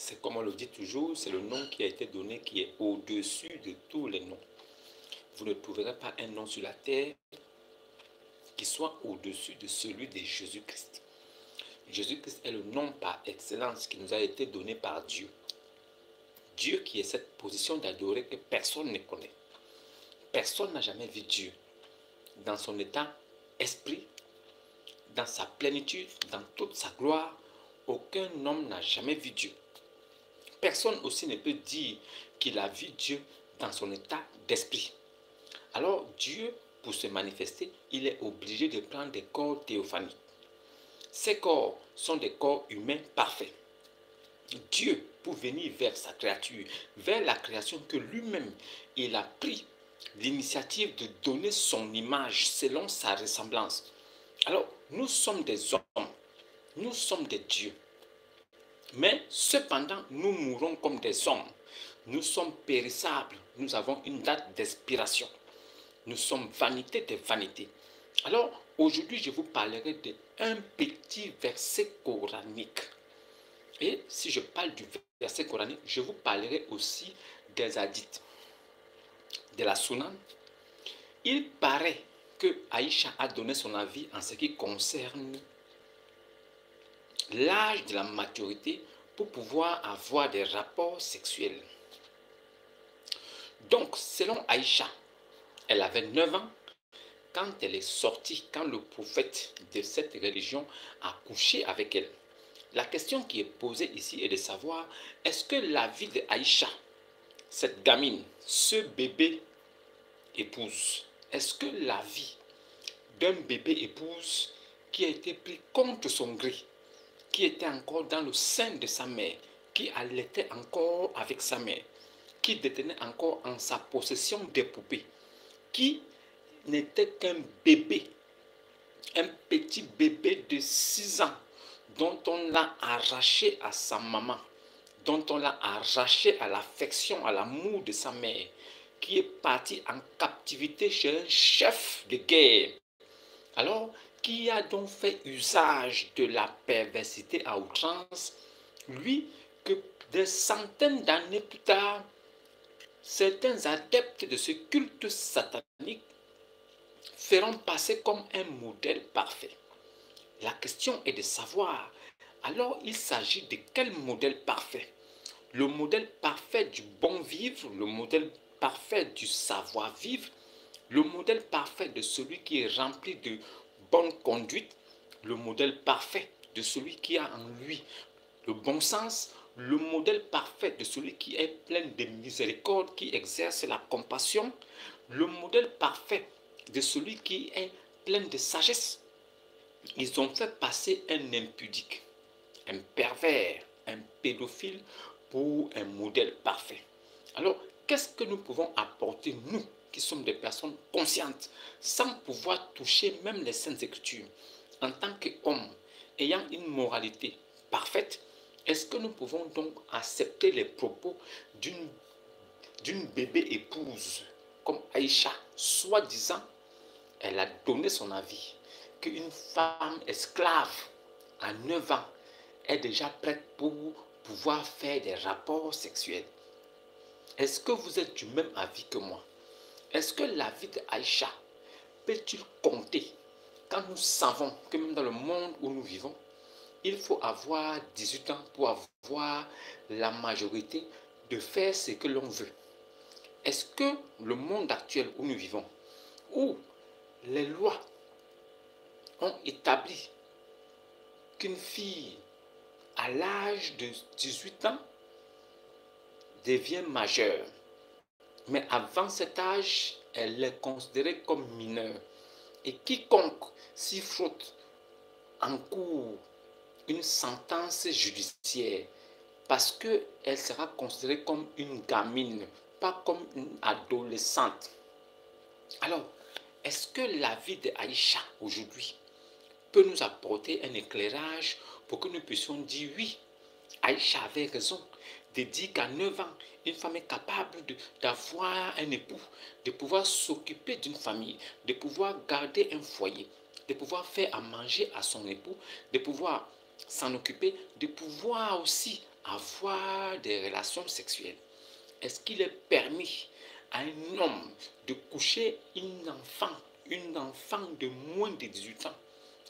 c'est comme on le dit toujours, c'est le nom qui a été donné qui est au-dessus de tous les noms. Vous ne trouverez pas un nom sur la terre qui soit au-dessus de celui de Jésus-Christ. Jésus-Christ est le nom par excellence qui nous a été donné par Dieu. Dieu qui est cette position d'adorer que personne ne connaît. Personne n'a jamais vu Dieu dans son état esprit, dans sa plénitude, dans toute sa gloire. Aucun homme n'a jamais vu Dieu. Personne aussi ne peut dire qu'il a vu Dieu dans son état d'esprit. Alors Dieu, pour se manifester, il est obligé de prendre des corps théophaniques. Ces corps sont des corps humains parfaits. Dieu, pour venir vers sa créature, vers la création que lui-même, il a pris l'initiative de donner son image selon sa ressemblance. Alors, nous sommes des hommes, nous sommes des dieux. Mais cependant, nous mourons comme des hommes. Nous sommes périssables, nous avons une date d'expiration. Nous sommes vanité des vanités. Alors, aujourd'hui, je vous parlerai d'un petit verset coranique. Et si je parle du verset coranique, je vous parlerai aussi des hadiths, de la Sunan. Il paraît que Aïcha a donné son avis en ce qui concerne l'âge de la maturité pour pouvoir avoir des rapports sexuels. Donc, selon Aïcha, elle avait 9 ans quand elle est sortie, quand le prophète de cette religion a couché avec elle. La question qui est posée ici est de savoir, est-ce que la vie de Aïcha, cette gamine, ce bébé épouse, est-ce que la vie d'un bébé épouse qui a été pris contre son gré, qui était encore dans le sein de sa mère, qui allaitait encore avec sa mère, qui détenait encore en sa possession des poupées, qui n'était qu'un bébé, un petit bébé de 6 ans, dont on l'a arraché à sa maman, dont on l'a arraché à l'affection, à l'amour de sa mère, qui est parti en captivité chez un chef de guerre. Alors, qui a donc fait usage de la perversité à outrance, lui, que des centaines d'années plus tard, certains adeptes de ce culte satanique feront passer comme un modèle parfait. La question est de savoir, alors il s'agit de quel modèle parfait? Le modèle parfait du bon vivre, le modèle parfait du savoir-vivre, le modèle parfait de celui qui est rempli de bonne conduite, le modèle parfait de celui qui a en lui le bon sens, le modèle parfait de celui qui est plein de miséricorde, qui exerce la compassion, le modèle parfait de celui qui est plein de sagesse. Ils ont fait passer un impudique, un pervers, un pédophile pour un modèle parfait. Alors, qu'est-ce que nous pouvons apporter, nous, qui sommes des personnes conscientes, sans pouvoir toucher même les Saintes Écritures, en tant qu'hommes ayant une moralité parfaite? Est-ce que nous pouvons donc accepter les propos d'une bébé épouse comme Aïcha, soi-disant, elle a donné son avis, qu'une femme esclave à 9 ans est déjà prête pour pouvoir faire des rapports sexuels? Est-ce que vous êtes du même avis que moi? Est-ce que la vie d'Aïcha peut-il compter quand nous savons que même dans le monde où nous vivons, il faut avoir 18 ans pour avoir la majorité de faire ce que l'on veut? Est-ce que le monde actuel où nous vivons, où les lois ont établi qu'une fille à l'âge de 18 ans devient majeure, mais avant cet âge, elle est considérée comme mineure, et quiconque s'y frotte encourt une sentence judiciaire parce qu'elle sera considérée comme une gamine, pas comme une adolescente. Alors, est-ce que la vie d'Aïcha aujourd'hui peut nous apporter un éclairage pour que nous puissions dire oui, Aïcha avait raison de dire qu'à 9 ans, une femme est capable d'avoir un époux, de pouvoir s'occuper d'une famille, de pouvoir garder un foyer, de pouvoir faire à manger à son époux, de pouvoir s'en occuper, de pouvoir aussi avoir des relations sexuelles? Est-ce qu'il est permis à un homme de coucher une enfant de moins de 18 ans?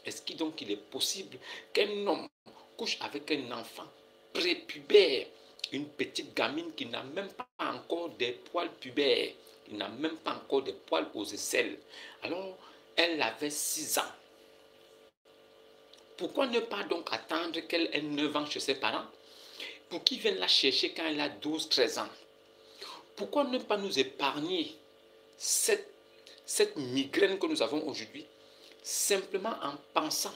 Est-ce qu'il donc il est possible qu'un homme couche avec un enfant prépubère, une petite gamine qui n'a même pas encore des poils pubères, qui n'a même pas encore des poils aux aisselles? Alors, elle avait 6 ans. Pourquoi ne pas donc attendre qu'elle ait 9 ans chez ses parents pour qu'ils viennent la chercher quand elle a 12, 13 ans? Pourquoi ne pas nous épargner cette migraine que nous avons aujourd'hui, simplement en pensant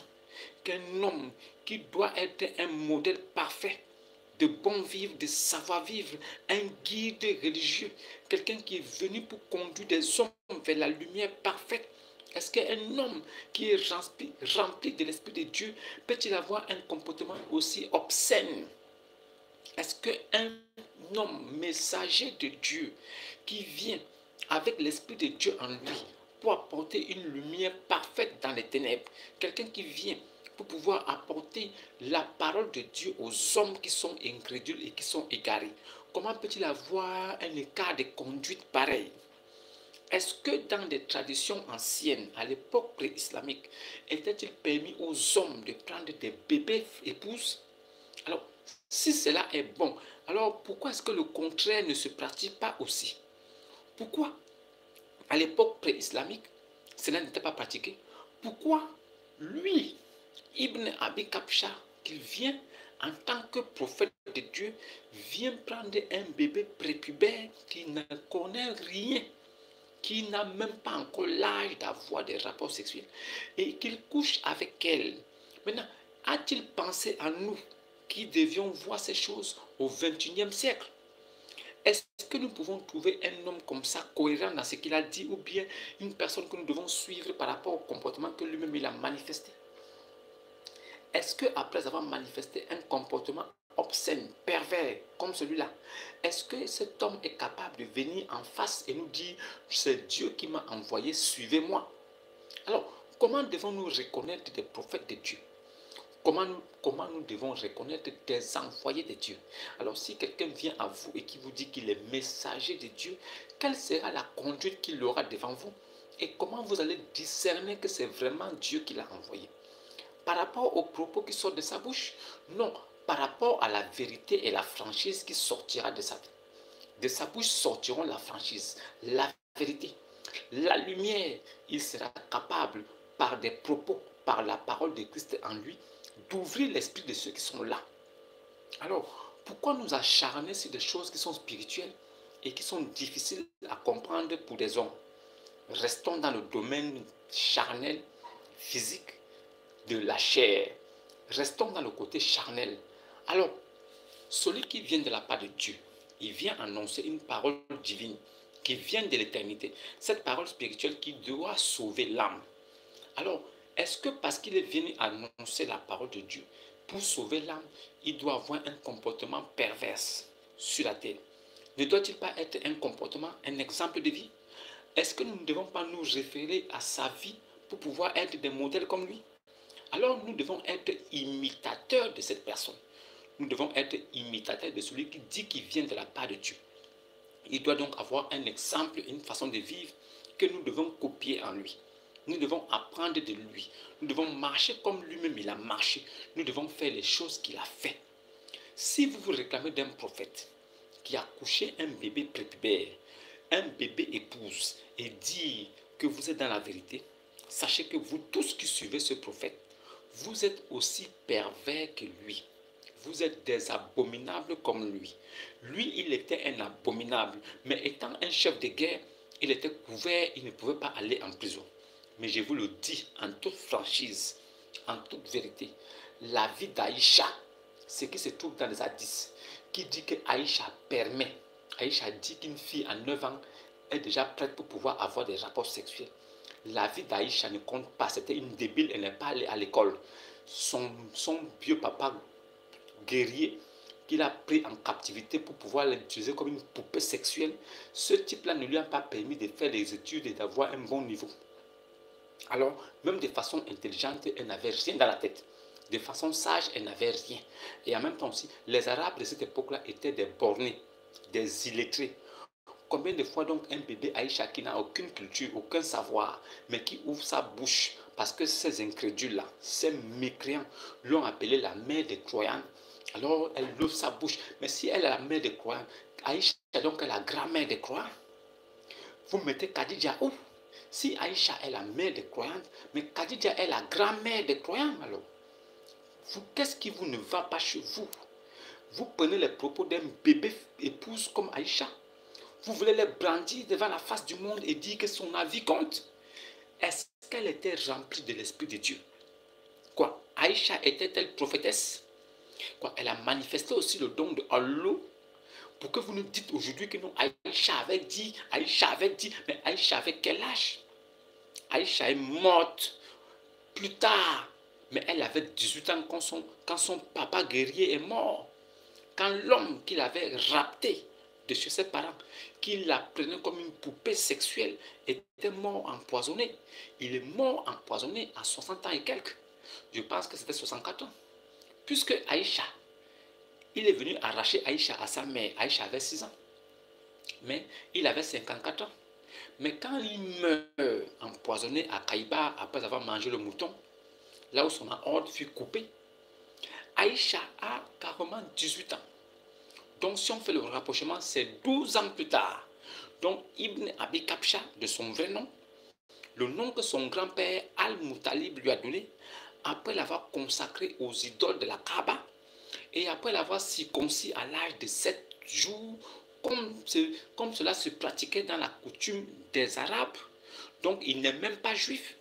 qu'un homme qui doit être un modèle parfait de bon vivre, de savoir-vivre, un guide religieux, quelqu'un qui est venu pour conduire des hommes vers la lumière parfaite. Est-ce qu'un homme qui est rempli de l'Esprit de Dieu peut-il avoir un comportement aussi obscène? Est-ce qu'un homme messager de Dieu qui vient avec l'Esprit de Dieu en lui pour apporter une lumière parfaite dans les ténèbres, quelqu'un qui vient pour pouvoir apporter la parole de Dieu aux hommes qui sont incrédules et qui sont égarés, comment peut-il avoir un écart de conduite pareil? Est-ce que dans des traditions anciennes, à l'époque pré-islamique, était-il permis aux hommes de prendre des bébés épouses? Alors, si cela est bon, alors pourquoi est-ce que le contraire ne se pratique pas aussi? Pourquoi, à l'époque pré-islamique, cela n'était pas pratiqué? Pourquoi lui, Ibn Abi Kabsha, qu'il vient en tant que prophète de Dieu, vient prendre un bébé prépubère qui ne connaît rien, qui n'a même pas encore l'âge d'avoir des rapports sexuels, et qu'il couche avec elle? Maintenant, a-t-il pensé à nous qui devions voir ces choses au XXIe siècle? Est-ce que nous pouvons trouver un homme comme ça, cohérent dans ce qu'il a dit, ou bien une personne que nous devons suivre par rapport au comportement que lui-même il a manifesté? Est-ce qu'après avoir manifesté un comportement obscène, pervers, comme celui-là, est-ce que cet homme est capable de venir en face et nous dire, c'est Dieu qui m'a envoyé, suivez-moi? Alors, comment devons-nous reconnaître des prophètes de Dieu? Comment nous devons reconnaître des envoyés de Dieu? Alors, si quelqu'un vient à vous et qui vous dit qu'il est messager de Dieu, quelle sera la conduite qu'il aura devant vous? Et comment vous allez discerner que c'est vraiment Dieu qui l'a envoyé? Par rapport aux propos qui sortent de sa bouche? Non, par rapport à la vérité et la franchise qui sortira de sa vie. De sa bouche sortiront la franchise, la vérité, la lumière. Il sera capable, par des propos, par la parole de Christ en lui, d'ouvrir l'esprit de ceux qui sont là. Alors, pourquoi nous acharner sur des choses qui sont spirituelles et qui sont difficiles à comprendre pour des hommes? Restons dans le domaine charnel, physique, de la chair. Restons dans le côté charnel. Alors, celui qui vient de la part de Dieu, il vient annoncer une parole divine qui vient de l'éternité. Cette parole spirituelle qui doit sauver l'âme. Alors, est-ce que parce qu'il est venu annoncer la parole de Dieu pour sauver l'âme, il doit avoir un comportement pervers sur la terre? Ne doit-il pas être un comportement, un exemple de vie? Est-ce que nous ne devons pas nous référer à sa vie pour pouvoir être des modèles comme lui? Alors nous devons être imitateurs de cette personne. Nous devons être imitateurs de celui qui dit qu'il vient de la part de Dieu. Il doit donc avoir un exemple, une façon de vivre que nous devons copier en lui. Nous devons apprendre de lui. Nous devons marcher comme lui-même il a marché. Nous devons faire les choses qu'il a fait. Si vous vous réclamez d'un prophète qui a couché un bébé prépubère, un bébé épouse, et dit que vous êtes dans la vérité, sachez que vous tous qui suivez ce prophète, vous êtes aussi pervers que lui. Vous êtes des abominables comme lui. Lui, il était un abominable, mais étant un chef de guerre, il était couvert, il ne pouvait pas aller en prison. Mais je vous le dis en toute franchise, en toute vérité, la vie d'Aïcha, ce qui se trouve dans les hadiths, qui dit que Aïcha dit qu'une fille à 9 ans est déjà prête pour pouvoir avoir des rapports sexuels. La vie d'Aïcha ne compte pas, c'était une débile, elle n'est pas allée à l'école. Son vieux papa guerrier qu'il a pris en captivité pour pouvoir l'utiliser comme une poupée sexuelle, ce type-là ne lui a pas permis de faire les études et d'avoir un bon niveau. Alors, même de façon intelligente, elle n'avait rien dans la tête. De façon sage, elle n'avait rien. Et en même temps aussi, les Arabes de cette époque-là étaient des bornés, des illettrés. Combien de fois donc un bébé Aïcha qui n'a aucune culture, aucun savoir, mais qui ouvre sa bouche parce que ces incrédules-là, ces mécréants l'ont appelée la mère des croyants. Alors elle ouvre sa bouche. Mais si elle est la mère des croyants, Aïcha donc est la grand-mère des croyants. Vous mettez Khadija où? Si Aïcha est la mère des croyantes, mais Khadija est la grand-mère des croyants alors. Qu'est-ce qui vous ne va pas chez vous? Vous prenez les propos d'un bébé épouse comme Aïcha. Vous voulez les brandir devant la face du monde et dire que son avis compte? Est-ce qu'elle était remplie de l'Esprit de Dieu? Quoi? Aïcha était-elle prophétesse? Quoi? Elle a manifesté aussi le don de Allah pour que vous nous dites aujourd'hui que non, Aïcha avait dit, mais Aïcha avait quel âge? Aïcha est morte plus tard, mais elle avait 18 ans quand son papa guerrier est mort. Quand l'homme qu'il avait rapté de chez ses parents, qu'il la prenait comme une poupée sexuelle, était mort empoisonné. Il est mort empoisonné à 60 ans et quelques. Je pense que c'était 64 ans. Puisque Aïcha, il est venu arracher Aïcha à sa mère. Aïcha avait 6 ans. Mais il avait 54 ans. Mais quand il meurt empoisonné à Kaïba après avoir mangé le mouton, là où son ordre fut coupé, Aïcha a carrément 18 ans. Donc si on fait le rapprochement, c'est 12 ans plus tard. Donc Ibn Abi Kabsha, de son vrai nom, le nom que son grand-père Al-Muttalib lui a donné, après l'avoir consacré aux idoles de la Kaaba, et après l'avoir circoncis à l'âge de 7 jours, comme cela se pratiquait dans la coutume des Arabes. Donc il n'est même pas juif.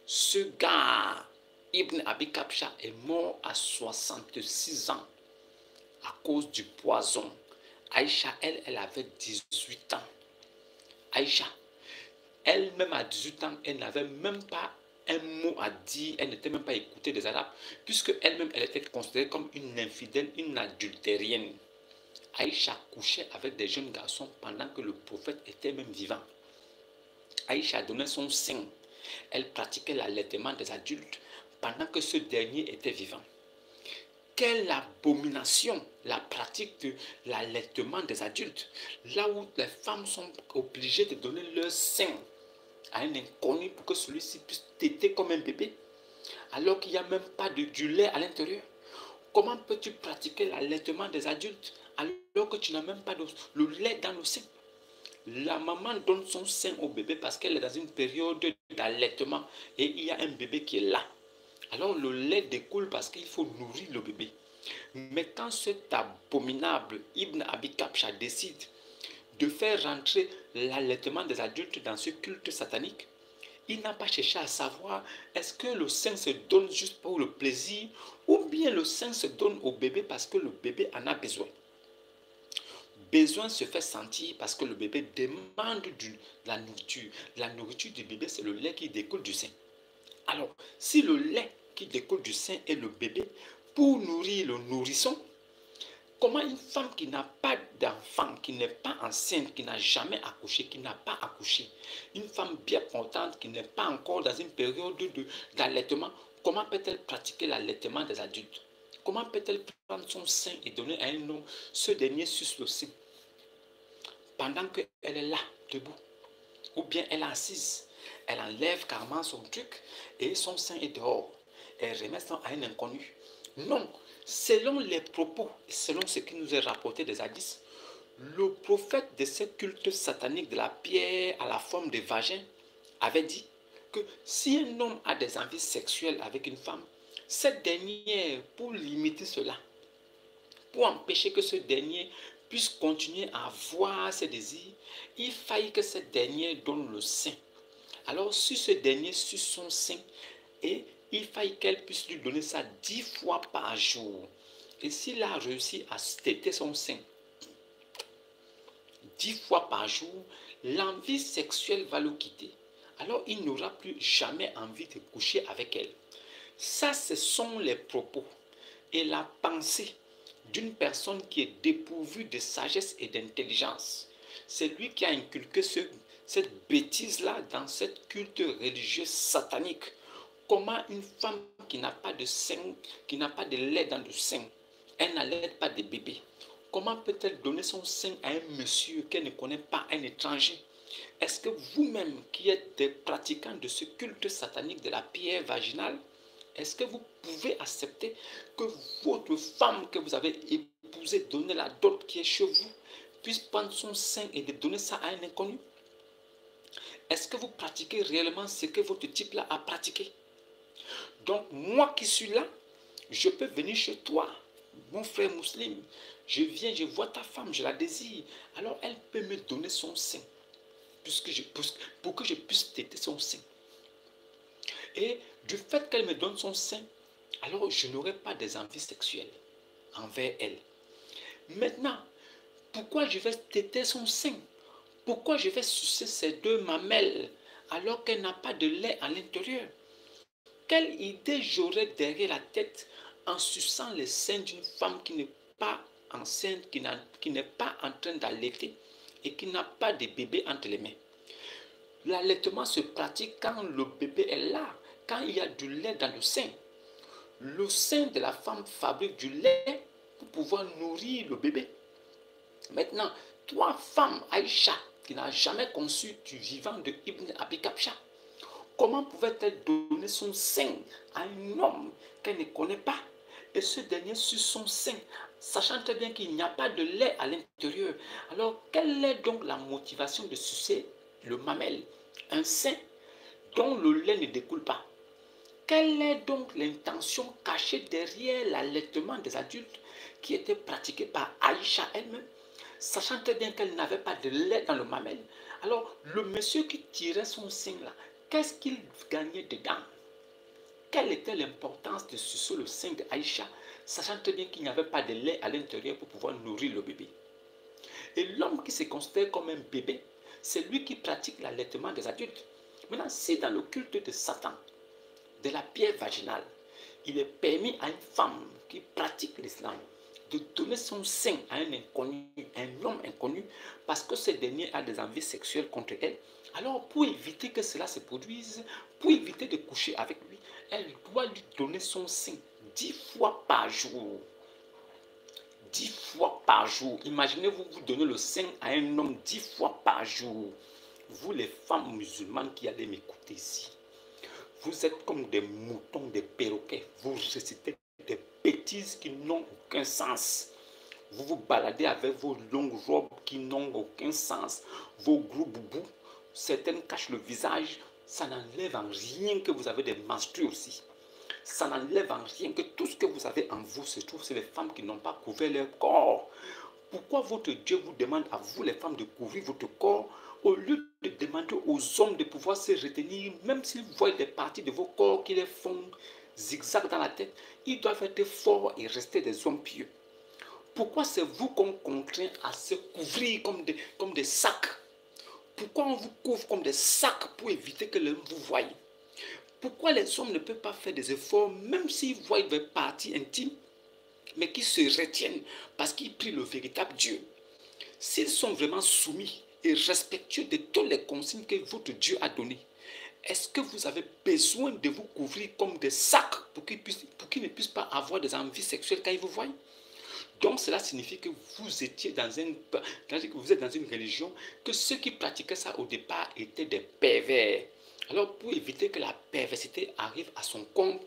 Ce gars, Ibn Abi Kabsha, est mort à 66 ans à cause du poison. Aïcha, elle avait 18 ans. Aïcha, elle-même à 18 ans, elle n'avait même pas un mot à dire, elle n'était même pas écoutée des Arabes, puisque elle-même, elle était considérée comme une infidèle, une adultérienne. Aïcha couchait avec des jeunes garçons pendant que le prophète était même vivant. Aïcha donnait son sein. Elle pratiquait l'allaitement des adultes pendant que ce dernier était vivant. Quelle abomination la pratique de l'allaitement des adultes, là où les femmes sont obligées de donner leur sein à un inconnu pour que celui-ci puisse téter comme un bébé, alors qu'il n'y a même pas du lait à l'intérieur. Comment peux-tu pratiquer l'allaitement des adultes alors que tu n'as même pas le lait dans le sein? La maman donne son sein au bébé parce qu'elle est dans une période d'allaitement et il y a un bébé qui est là. Alors le lait découle parce qu'il faut nourrir le bébé. Mais quand cet abominable Ibn Abi Kabsha décide de faire rentrer l'allaitement des adultes dans ce culte satanique, il n'a pas cherché à savoir est-ce que le sein se donne juste pour le plaisir ou bien le sein se donne au bébé parce que le bébé en a besoin. Besoin se fait sentir parce que le bébé demande de la nourriture. La nourriture du bébé, c'est le lait qui découle du sein. Alors, si le lait qui découle du sein est le bébé, pour nourrir le nourrisson, comment une femme qui n'a pas d'enfant, qui n'est pas enceinte, qui n'a jamais accouché, qui n'a pas accouché, une femme bien portante qui n'est pas encore dans une période d'allaitement, comment peut-elle pratiquer l'allaitement des adultes? Comment peut-elle prendre son sein et donner à un homme, ce dernier suce le sein, pendant qu'elle est là, debout, ou bien elle est assise, elle enlève carrément son truc et son sein est dehors. Elle remet ça à un inconnu. Non, selon les propos, selon ce qui nous est rapporté des hadiths, le prophète de ce culte satanique de la pierre à la forme de vagin avait dit que si un homme a des envies sexuelles avec une femme, cette dernière, pour limiter cela, pour empêcher que ce dernier puisse continuer à avoir ses désirs, il faille que cette dernière donne le sein. Alors, si ce dernier suce son sein, et il faille qu'elle puisse lui donner ça 10 fois par jour. Et s'il a réussi à téter son sein 10 fois par jour, l'envie sexuelle va le quitter. Alors, il n'aura plus jamais envie de coucher avec elle. Ça, ce sont les propos et la pensée d'une personne qui est dépourvue de sagesse et d'intelligence. C'est lui qui a inculqué cette bêtise-là dans cette culte religieuse satanique. Comment une femme qui n'a pas de sein, qui n'a pas de lait dans le sein, elle n'allait pas de bébé, comment peut-elle donner son sein à un monsieur qu'elle ne connaît pas, un étranger? Est-ce que vous-même qui êtes des pratiquants de ce culte satanique de la pierre vaginale, est-ce que vous pouvez accepter que votre femme que vous avez épousée, donner la dot qui est chez vous, puisse prendre son sein et de donner ça à un inconnu? Est-ce que vous pratiquez réellement ce que votre type-là a pratiqué? Donc, moi qui suis là, je peux venir chez toi, mon frère musulman. Je viens, je vois ta femme, je la désire. Alors, elle peut me donner son sein pour que je puisse téter son sein. Et du fait qu'elle me donne son sein, alors je n'aurai pas des envies sexuelles envers elle. Maintenant, pourquoi je vais téter son sein? Pourquoi je vais sucer ses deux mamelles alors qu'elle n'a pas de lait à l'intérieur? Quelle idée j'aurais derrière la tête en suçant les seins d'une femme qui n'est pas enceinte, qui n'est pas en train d'allaiter et qui n'a pas de bébé entre les mains? L'allaitement se pratique quand le bébé est là, quand il y a du lait dans le sein. Le sein de la femme fabrique du lait pour pouvoir nourrir le bébé. Maintenant, toi, femme Aïcha, qui n'a jamais conçu du vivant de Ibn Abi Kabsha, comment pouvait-elle donner son sein à un homme qu'elle ne connaît pas et ce dernier suce son sein, sachant très bien qu'il n'y a pas de lait à l'intérieur? Alors, quelle est donc la motivation de sucer le mamelle, un sein dont le lait ne découle pas? Quelle est donc l'intention cachée derrière l'allaitement des adultes qui était pratiqué par Aïcha elle-même, sachant très bien qu'elle n'avait pas de lait dans le mamelle? Alors, le monsieur qui tirait son sein là, qu'est-ce qu'il gagnait dedans? Quelle était l'importance de sucer le sein d'Aïcha, sachant très bien qu'il n'y avait pas de lait à l'intérieur pour pouvoir nourrir le bébé? Et l'homme qui se considère comme un bébé, c'est lui qui pratique l'allaitement des adultes. Maintenant, si dans le culte de Satan, de la pierre vaginale, il est permis à une femme qui pratique l'islam de donner son sein à un inconnu, un homme inconnu, parce que ce dernier a des envies sexuelles contre elle, alors pour éviter que cela se produise, pour éviter de coucher avec lui, elle doit lui donner son sein 10 fois par jour. 10 fois par jour. Imaginez-vous, vous donnez le sein à un homme 10 fois par jour. Vous les femmes musulmanes qui allez m'écouter ici, vous êtes comme des moutons, des perroquets. Vous récitez des bêtises qui n'ont aucun sens. Vous vous baladez avec vos longues robes qui n'ont aucun sens. Vos gros boubous, certaines cachent le visage. Ça n'enlève en rien que vous avez des menstrues aussi. Ça n'enlève en rien que tout ce que vous avez en vous se trouve, c'est les femmes qui n'ont pas couvert leur corps. Pourquoi votre Dieu vous demande à vous, les femmes, de couvrir votre corps au lieu de demander aux hommes de pouvoir se retenir, même s'ils voient des parties de vos corps qui les font zigzag dans la tête? Ils doivent être forts et rester des hommes pieux. Pourquoi c'est vous qu'on contraint à se couvrir comme des sacs? Pourquoi on vous couvre comme des sacs pour éviter que l'homme vous voie? Pourquoi les hommes ne peuvent pas faire des efforts, même s'ils voient des parties intimes, mais qui se retiennent parce qu'ils prient le véritable Dieu? S'ils sont vraiment soumis et respectueux de toutes les consignes que votre Dieu a données, est-ce que vous avez besoin de vous couvrir comme des sacs pour qu'ils ne puissent pas avoir des envies sexuelles quand ils vous voient? Donc cela signifie que vous êtes dans une religion, que ceux qui pratiquaient ça au départ étaient des pervers. Alors pour éviter que la perversité arrive à son comble,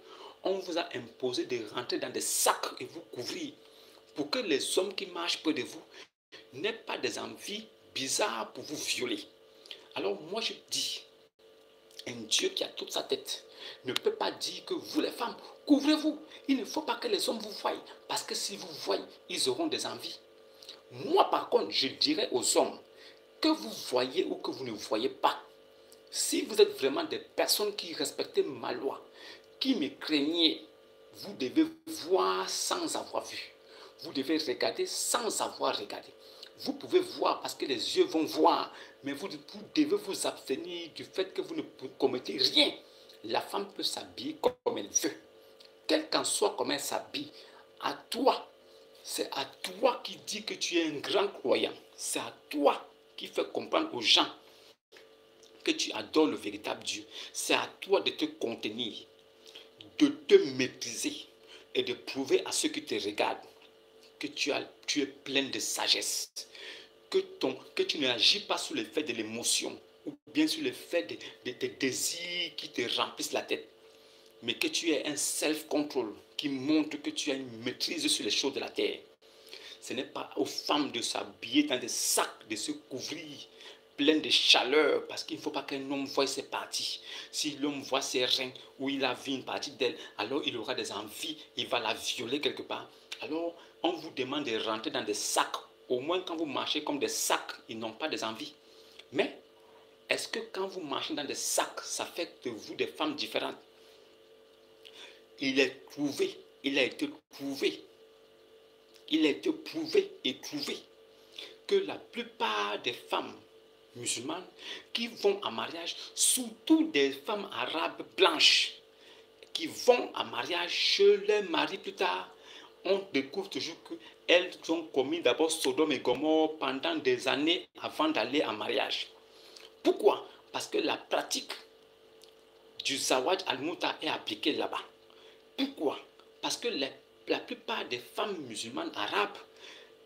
on vous a imposé de rentrer dans des sacs et vous couvrir, pour que les hommes qui marchent près de vous n'aient pas des envies bizarres pour vous violer. Alors moi je dis, un Dieu qui a toute sa tête ne peut pas dire que vous les femmes, couvrez-vous. Il ne faut pas que les hommes vous voient, parce que si vous voyez, ils auront des envies. Moi par contre, je dirais aux hommes, que vous voyez ou que vous ne voyez pas, si vous êtes vraiment des personnes qui respectez ma loi, qui me craignez, vous devez voir sans avoir vu. Vous devez regarder sans avoir regardé. Vous pouvez voir parce que les yeux vont voir, mais vous devez vous abstenir du fait que vous ne commettez rien. La femme peut s'habiller comme elle veut. Quel qu'en soit comment elle s'habille, à toi, c'est à toi qui dis que tu es un grand croyant. C'est à toi qui fais comprendre aux gens que tu adores le véritable Dieu. C'est à toi de te contenir. de te maîtriser et de prouver à ceux qui te regardent que tu es plein de sagesse, que tu n'agis pas sous l'effet de l'émotion ou bien sous l'effet des désirs qui te remplissent la tête, mais que tu aies un self-control qui montre que tu as une maîtrise sur les choses de la terre. Ce n'est pas aux femmes de s'habiller dans des sacs, de se couvrir plein de chaleur, parce qu'il ne faut pas qu'un homme voie ses parties. Si l'homme voit ses reins ou il a vu une partie d'elle, alors il aura des envies, il va la violer quelque part. Alors, on vous demande de rentrer dans des sacs. Au moins, quand vous marchez comme des sacs, ils n'ont pas des envies. Mais, est-ce que quand vous marchez dans des sacs, ça fait de vous des femmes différentes? Il est prouvé, il a été prouvé, il a été prouvé et prouvé que la plupart des femmes musulmanes qui vont en mariage, surtout des femmes arabes blanches, qui vont en mariage chez leur mari plus tard, on découvre toujours qu'elles ont commis d'abord Sodome et Gomorrhe pendant des années avant d'aller en mariage. Pourquoi? Parce que la pratique du Zawaj al-Muta est appliquée là-bas. Pourquoi? Parce que la plupart des femmes musulmanes arabes,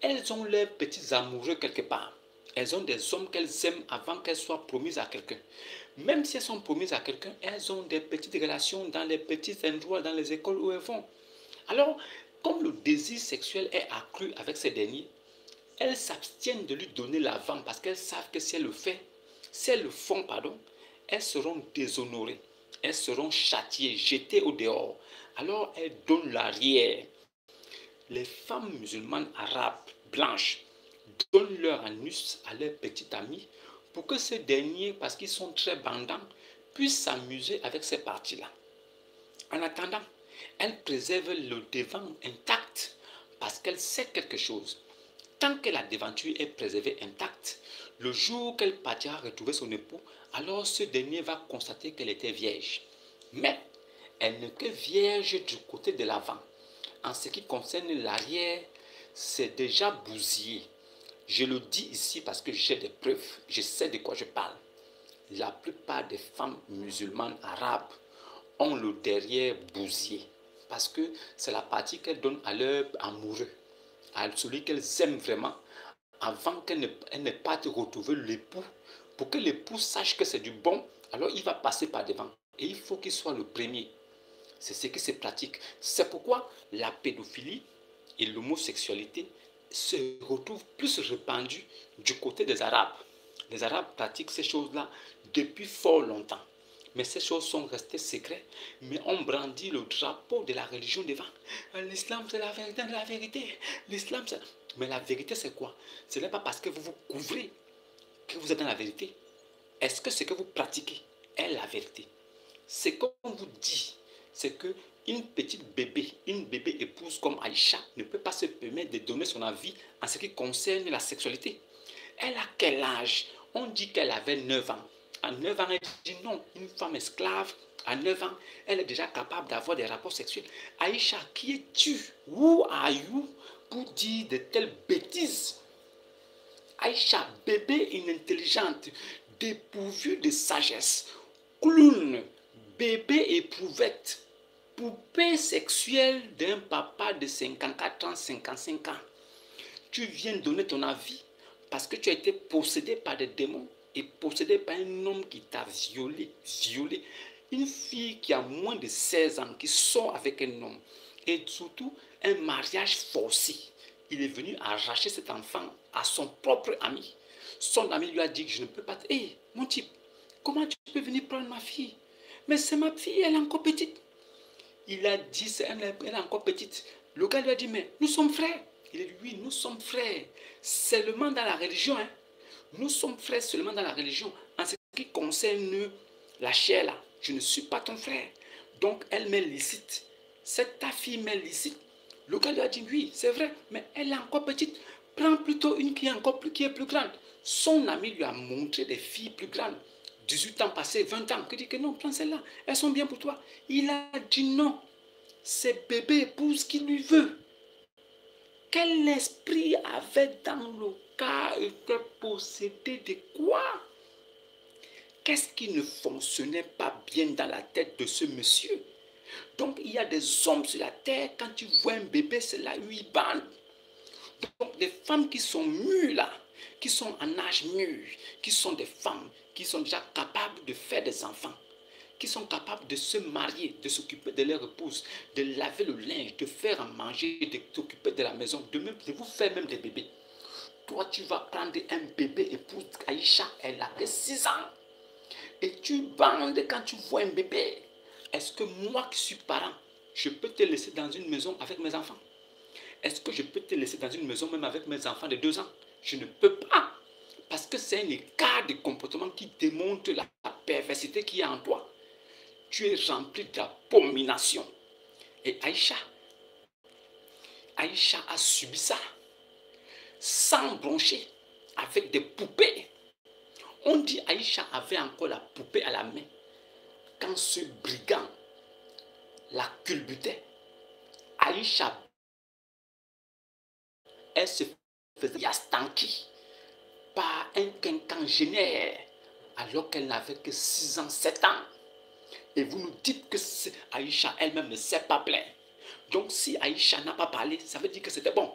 elles ont leurs petits amoureux quelque part. Elles ont des hommes qu'elles aiment avant qu'elles soient promises à quelqu'un. Même si elles sont promises à quelqu'un, elles ont des petites relations dans les petits endroits, dans les écoles où elles vont. Alors, comme le désir sexuel est accru avec ces derniers, elles s'abstiennent de lui donner l'avant parce qu'elles savent que si elles le font, pardon, elles seront déshonorées, elles seront châtiées, jetées au dehors. Alors, elles donnent l'arrière. Les femmes musulmanes arabes blanches donnent leur anus à leurs petits amis pour que ces derniers, parce qu'ils sont très bandants, puissent s'amuser avec ces parties-là. En attendant, elles préservent le devant intact parce qu'elles savent quelque chose. Tant que la devanture est préservée intacte, le jour qu'elle partira retrouver son époux, alors ce dernier va constater qu'elle était vierge. Mais elle n'est que vierge du côté de l'avant. En ce qui concerne l'arrière, c'est déjà bousillé. Je le dis ici parce que j'ai des preuves, je sais de quoi je parle. La plupart des femmes musulmanes arabes ont le derrière bousillé parce que c'est la partie qu'elles donnent à leur amoureux, à celui qu'elles aiment vraiment, avant qu'elles n'aient pas retrouver l'époux. Pour que l'époux sache que c'est du bon, alors il va passer par devant. Et il faut qu'il soit le premier. C'est ce qui se pratique. C'est pourquoi la pédophilie et l'homosexualité se retrouvent plus répandues du côté des Arabes. Les Arabes pratiquent ces choses-là depuis fort longtemps. Mais ces choses sont restées secrètes. Mais on brandit le drapeau de la religion devant. L'islam, c'est la vérité, la vérité. L'islam, c'est... Mais la vérité, c'est quoi? Ce n'est pas parce que vous vous couvrez que vous êtes dans la vérité. Est-ce que ce que vous pratiquez est la vérité? Ce qu'on vous dit, c'est que une bébé épouse comme Aïcha ne peut pas se permettre de donner son avis en ce qui concerne la sexualité. Elle a quel âge? On dit qu'elle avait 9 ans. À 9 ans, elle dit non, une femme esclave, à 9 ans, elle est déjà capable d'avoir des rapports sexuels. Aïcha, qui es-tu? Who are you pour dire de telles bêtises? Aïcha, bébé inintelligente, dépourvue de sagesse, clown, bébé éprouvette, poupée sexuelle d'un papa de 54 ans, 55 ans. Tu viens donner ton avis parce que tu as été possédé par des démons et possédé par un homme qui t'a violé. Une fille qui a moins de 16 ans, qui sort avec un homme. Et surtout, un mariage forcé. Il est venu arracher cet enfant à son propre ami. Son ami lui a dit que je ne peux pas... Hé, mon type, comment tu peux venir prendre ma fille? Mais c'est ma fille, elle est encore petite. Il a dit, elle est encore petite. Le gars lui a dit, mais nous sommes frères. Il a dit, oui, nous sommes frères. Seulement dans la religion. Hein. Nous sommes frères seulement dans la religion. En ce qui concerne la chair, là, je ne suis pas ton frère. Donc, elle m'est licite. C'est ta fille m'est licite. Le gars lui a dit, oui, c'est vrai, mais elle est encore petite. Prends plutôt une qui est plus grande. Son ami lui a montré des filles plus grandes. 18 ans passés, 20 ans. Il dit que non, prends celle-là. Elles sont bien pour toi. Il a dit non. C'est bébé épouse qui lui veut. Quel esprit avait dans le cas était possédé de quoi? Qu'est-ce qui ne fonctionnait pas bien dans la tête de ce monsieur? Donc, il y a des hommes sur la terre, quand tu vois un bébé, c'est là où ils bandent. Donc, des femmes qui sont mûres là, qui sont en âge mûr, qui sont des femmes qui sont déjà capables de faire des enfants, qui sont capables de se marier, de s'occuper de leur épouse, de laver le linge, de faire à manger, de s'occuper de la maison, de vous faire même des bébés. Toi, tu vas prendre un bébé, épouse Aïcha, elle a que 6 ans. Et tu bandes quand tu vois un bébé. Est-ce que moi qui suis parent, je peux te laisser dans une maison avec mes enfants? Est-ce que je peux te laisser dans une maison même avec mes enfants de 2 ans? Je ne peux pas. Parce que c'est un écart de comportement qui démontre la perversité qui est en toi. Tu es rempli d'abomination. Et Aïcha a subi ça. Sans broncher, avec des poupées. On dit Aïcha avait encore la poupée à la main. Quand ce brigand la culbutait, Aïcha, elle se faisait yastanki par un quinquagénaire alors qu'elle n'avait que 6 ans, 7 ans. Et vous nous dites que Aïcha elle-même ne s'est pas plainte. Donc si Aïcha n'a pas parlé, ça veut dire que c'était bon.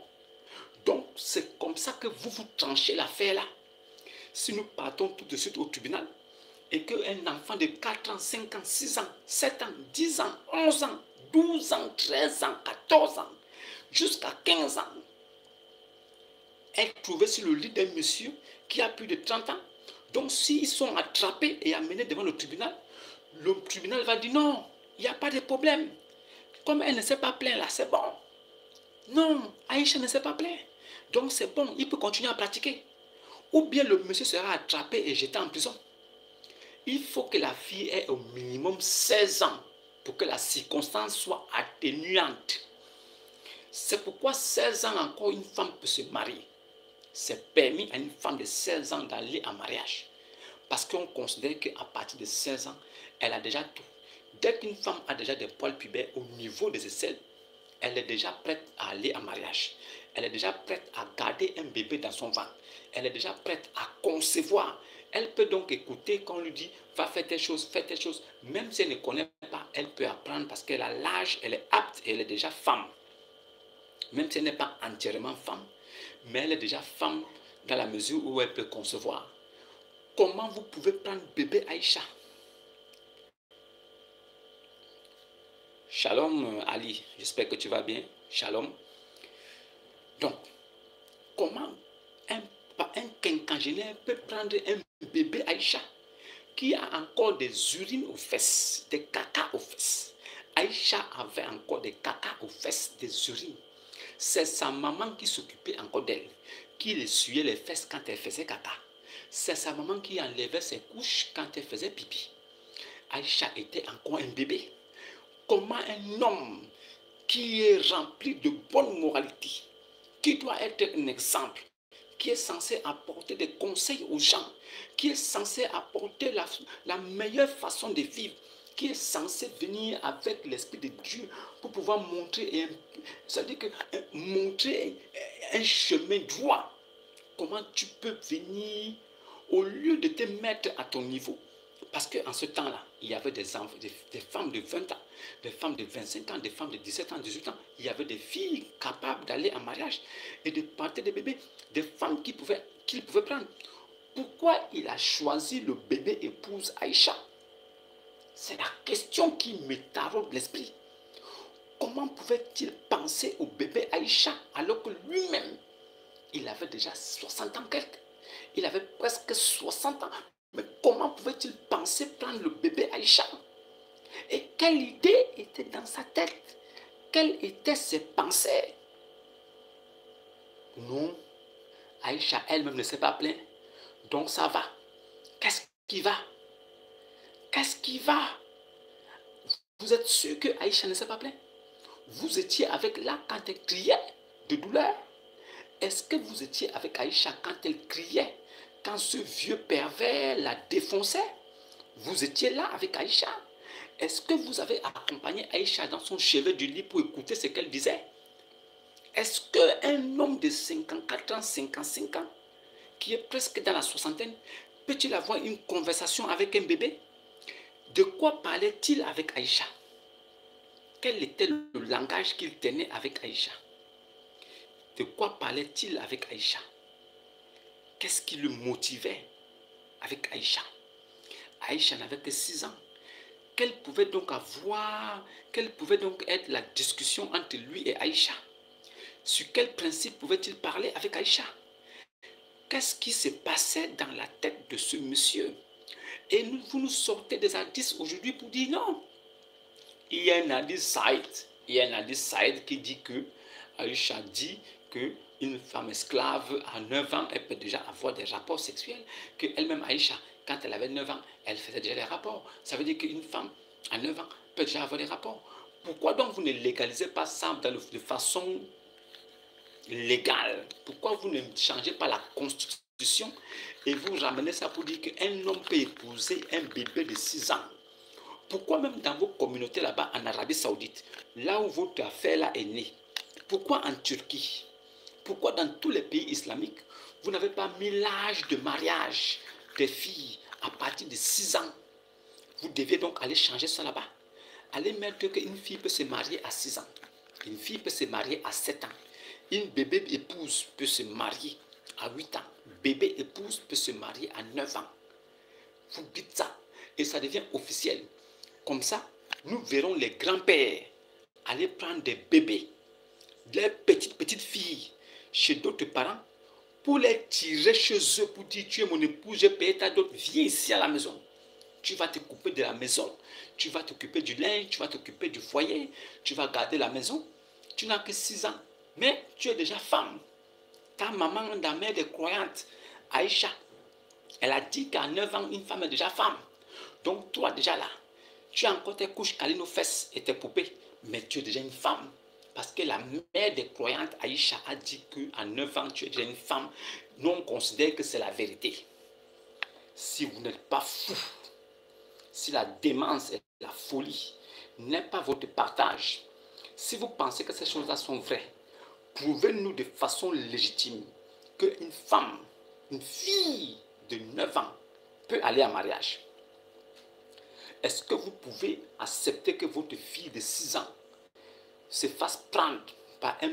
Donc c'est comme ça que vous tranchez l'affaire là. Si nous partons tout de suite au tribunal et qu'un enfant de 4 ans, 5 ans, 6 ans, 7 ans, 10 ans, 11 ans, 12 ans, 13 ans, 14 ans, jusqu'à 15 ans, est trouvé sur le lit d'un monsieur qui a plus de 30 ans. Donc s'ils sont attrapés et amenés devant le tribunal va dire non, il n'y a pas de problème. Comme elle ne s'est pas plainte là, c'est bon. Non, Aïcha ne s'est pas plainte. Donc c'est bon, il peut continuer à pratiquer. Ou bien le monsieur sera attrapé et jeté en prison. Il faut que la fille ait au minimum 16 ans pour que la circonstance soit atténuante. C'est pourquoi 16 ans encore une femme peut se marier. C'est permis à une femme de 16 ans d'aller en mariage. Parce qu'on considère qu'à partir de 16 ans, elle a déjà tout. Dès qu'une femme a déjà des poils pubères au niveau des aisselles, elle est déjà prête à aller en mariage. Elle est déjà prête à garder un bébé dans son ventre. Elle est déjà prête à concevoir. Elle peut donc écouter quand on lui dit va faire telle chose, fais telle chose. Même si elle ne connaît pas, elle peut apprendre parce qu'elle a l'âge, elle est apte et elle est déjà femme. Même si elle n'est pas entièrement femme, mais elle est déjà femme dans la mesure où elle peut concevoir. Comment vous pouvez prendre bébé Aïcha? Shalom Ali, j'espère que tu vas bien. Shalom. Donc, comment un quinquagénaire peut prendre un bébé Aïcha qui a encore des urines aux fesses, des caca aux fesses? Aïcha avait encore des caca aux fesses, des urines. C'est sa maman qui s'occupait encore d'elle, qui essuyait les fesses quand elle faisait caca. C'est sa maman qui enlevait ses couches quand elle faisait pipi. Aïcha était encore un bébé. Comment un homme qui est rempli de bonne moralité, qui doit être un exemple, qui est censé apporter des conseils aux gens, qui est censé apporter la meilleure façon de vivre, qui est censé venir avec l'Esprit de Dieu pour pouvoir montrer, c'est-à-dire que montrer un chemin droit. Comment tu peux venir au lieu de te mettre à ton niveau? Parce qu'en ce temps-là, il y avait des femmes de 20 ans, des femmes de 25 ans, des femmes de 17 ans, 18 ans. Il y avait des filles capables d'aller en mariage et de porter des bébés, des femmes qu'il pouvait prendre. Pourquoi il a choisi le bébé épouse Aïcha? C'est la question qui me taraude l'esprit. Comment pouvait-il penser au bébé Aïcha alors que lui-même, il avait déjà 60 ans quelque? Il avait presque 60 ans. Mais comment pouvait-il penser prendre le bébé Aïcha? Et quelle idée était dans sa tête? Quelles étaient ses pensées? Non, Aïcha elle-même ne s'est pas plainte. Donc ça va. Qu'est-ce qui va? Qu'est-ce qui va? Vous êtes sûr que Aïcha ne s'est pas plainte? Vous étiez avec là quand elle criait de douleur? Est-ce que vous étiez avec Aïcha quand elle criait? Quand ce vieux pervers la défonçait? Vous étiez là avec Aïcha? Est-ce que vous avez accompagné Aïcha dans son chevet du lit pour écouter ce qu'elle disait? Est-ce qu'un homme de 54 ans, 55 ans, qui est presque dans la soixantaine, peut-il avoir une conversation avec un bébé? De quoi parlait-il avec Aïcha? Quel était le langage qu'il tenait avec Aïcha? De quoi parlait-il avec Aïcha? Qu'est-ce qui le motivait avec Aïcha? Aïcha n'avait que 6 ans. Quelle pouvait donc être la discussion entre lui et Aïcha? Sur quel principe pouvait-il parler avec Aïcha? Qu'est-ce qui se passait dans la tête de ce monsieur? Et vous nous sortez des hadiths aujourd'hui pour dire non. Il y a un hadith side qui dit que Aïcha dit que une femme esclave à 9 ans, elle peut déjà avoir des rapports sexuels, qu'elle-même Aïcha, quand elle avait 9 ans, elle faisait déjà des rapports. Ça veut dire qu'une femme à 9 ans peut déjà avoir des rapports. Pourquoi donc vous ne légalisez pas ça de façon légale? Pourquoi vous ne changez pas la constitution et vous ramenez ça pour dire qu'un homme peut épouser un bébé de 6 ans? Pourquoi même dans vos communautés là-bas en Arabie Saoudite, là où votre affaire là est née, pourquoi en Turquie, pourquoi dans tous les pays islamiques, vous n'avez pas mis l'âge de mariage des filles à partir de 6 ans? Vous deviez donc aller changer ça là-bas. Allez mettre qu'une fille peut se marier à 6 ans, une fille peut se marier à 7 ans, une bébé épouse peut se marier à 8 ans, bébé épouse peut se marier à 9 ans. Vous dites ça et ça devient officiel. Comme ça, nous verrons les grands-pères aller prendre des bébés, des petites filles chez d'autres parents pour les tirer chez eux pour dire tu es mon épouse, j'ai payé ta dot, viens ici à la maison. Tu vas t'occuper de la maison, tu vas t'occuper du linge, tu vas t'occuper du foyer, tu vas garder la maison. Tu n'as que 6 ans, mais tu es déjà femme. Ta maman, la mère des croyantes, Aïcha, elle a dit qu'à 9 ans, une femme est déjà femme. Donc toi déjà là, tu as encore tes couches câlines aux fesses et tes poupées, mais tu es déjà une femme. Parce que la mère des croyantes, Aïcha, a dit qu'à 9 ans, tu es déjà une femme. Nous, on considère que c'est la vérité. Si vous n'êtes pas fou, si la démence et la folie n'est pas votre partage, si vous pensez que ces choses-là sont vraies, prouvez-nous de façon légitime qu'une femme, une fille de 9 ans peut aller en mariage. Est-ce que vous pouvez accepter que votre fille de 6 ans se fasse prendre par un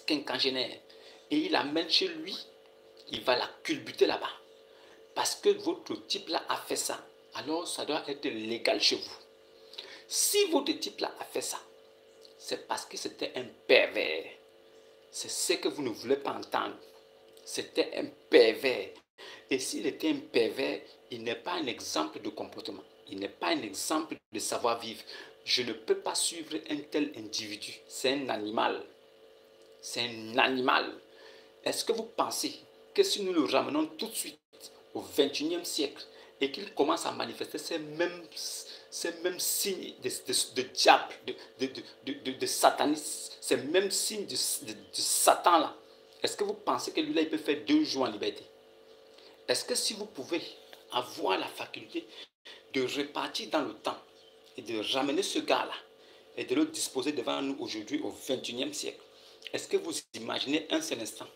quinquagénaire et il l'amène chez lui, il va la culbuter là-bas? Parce que votre type là a fait ça, alors ça doit être légal chez vous. Si votre type là a fait ça, c'est parce que c'était un pervers. C'est ce que vous ne voulez pas entendre. C'était un pervers. Et s'il était un pervers, il n'est pas un exemple de comportement. Il n'est pas un exemple de savoir-vivre. Je ne peux pas suivre un tel individu. C'est un animal. C'est un animal. Est-ce que vous pensez que si nous le ramenons tout de suite au XXIe siècle et qu'il commence à manifester ces mêmes signes de diable, de satanisme, ces mêmes signes de Satan là, est-ce que vous pensez que lui-là, il peut faire 2 jours en liberté? Est-ce que si vous pouvez avoir la faculté de repartir dans le temps et de ramener ce gars-là et de le disposer devant nous aujourd'hui au XXIe siècle, est-ce que vous imaginez un seul instant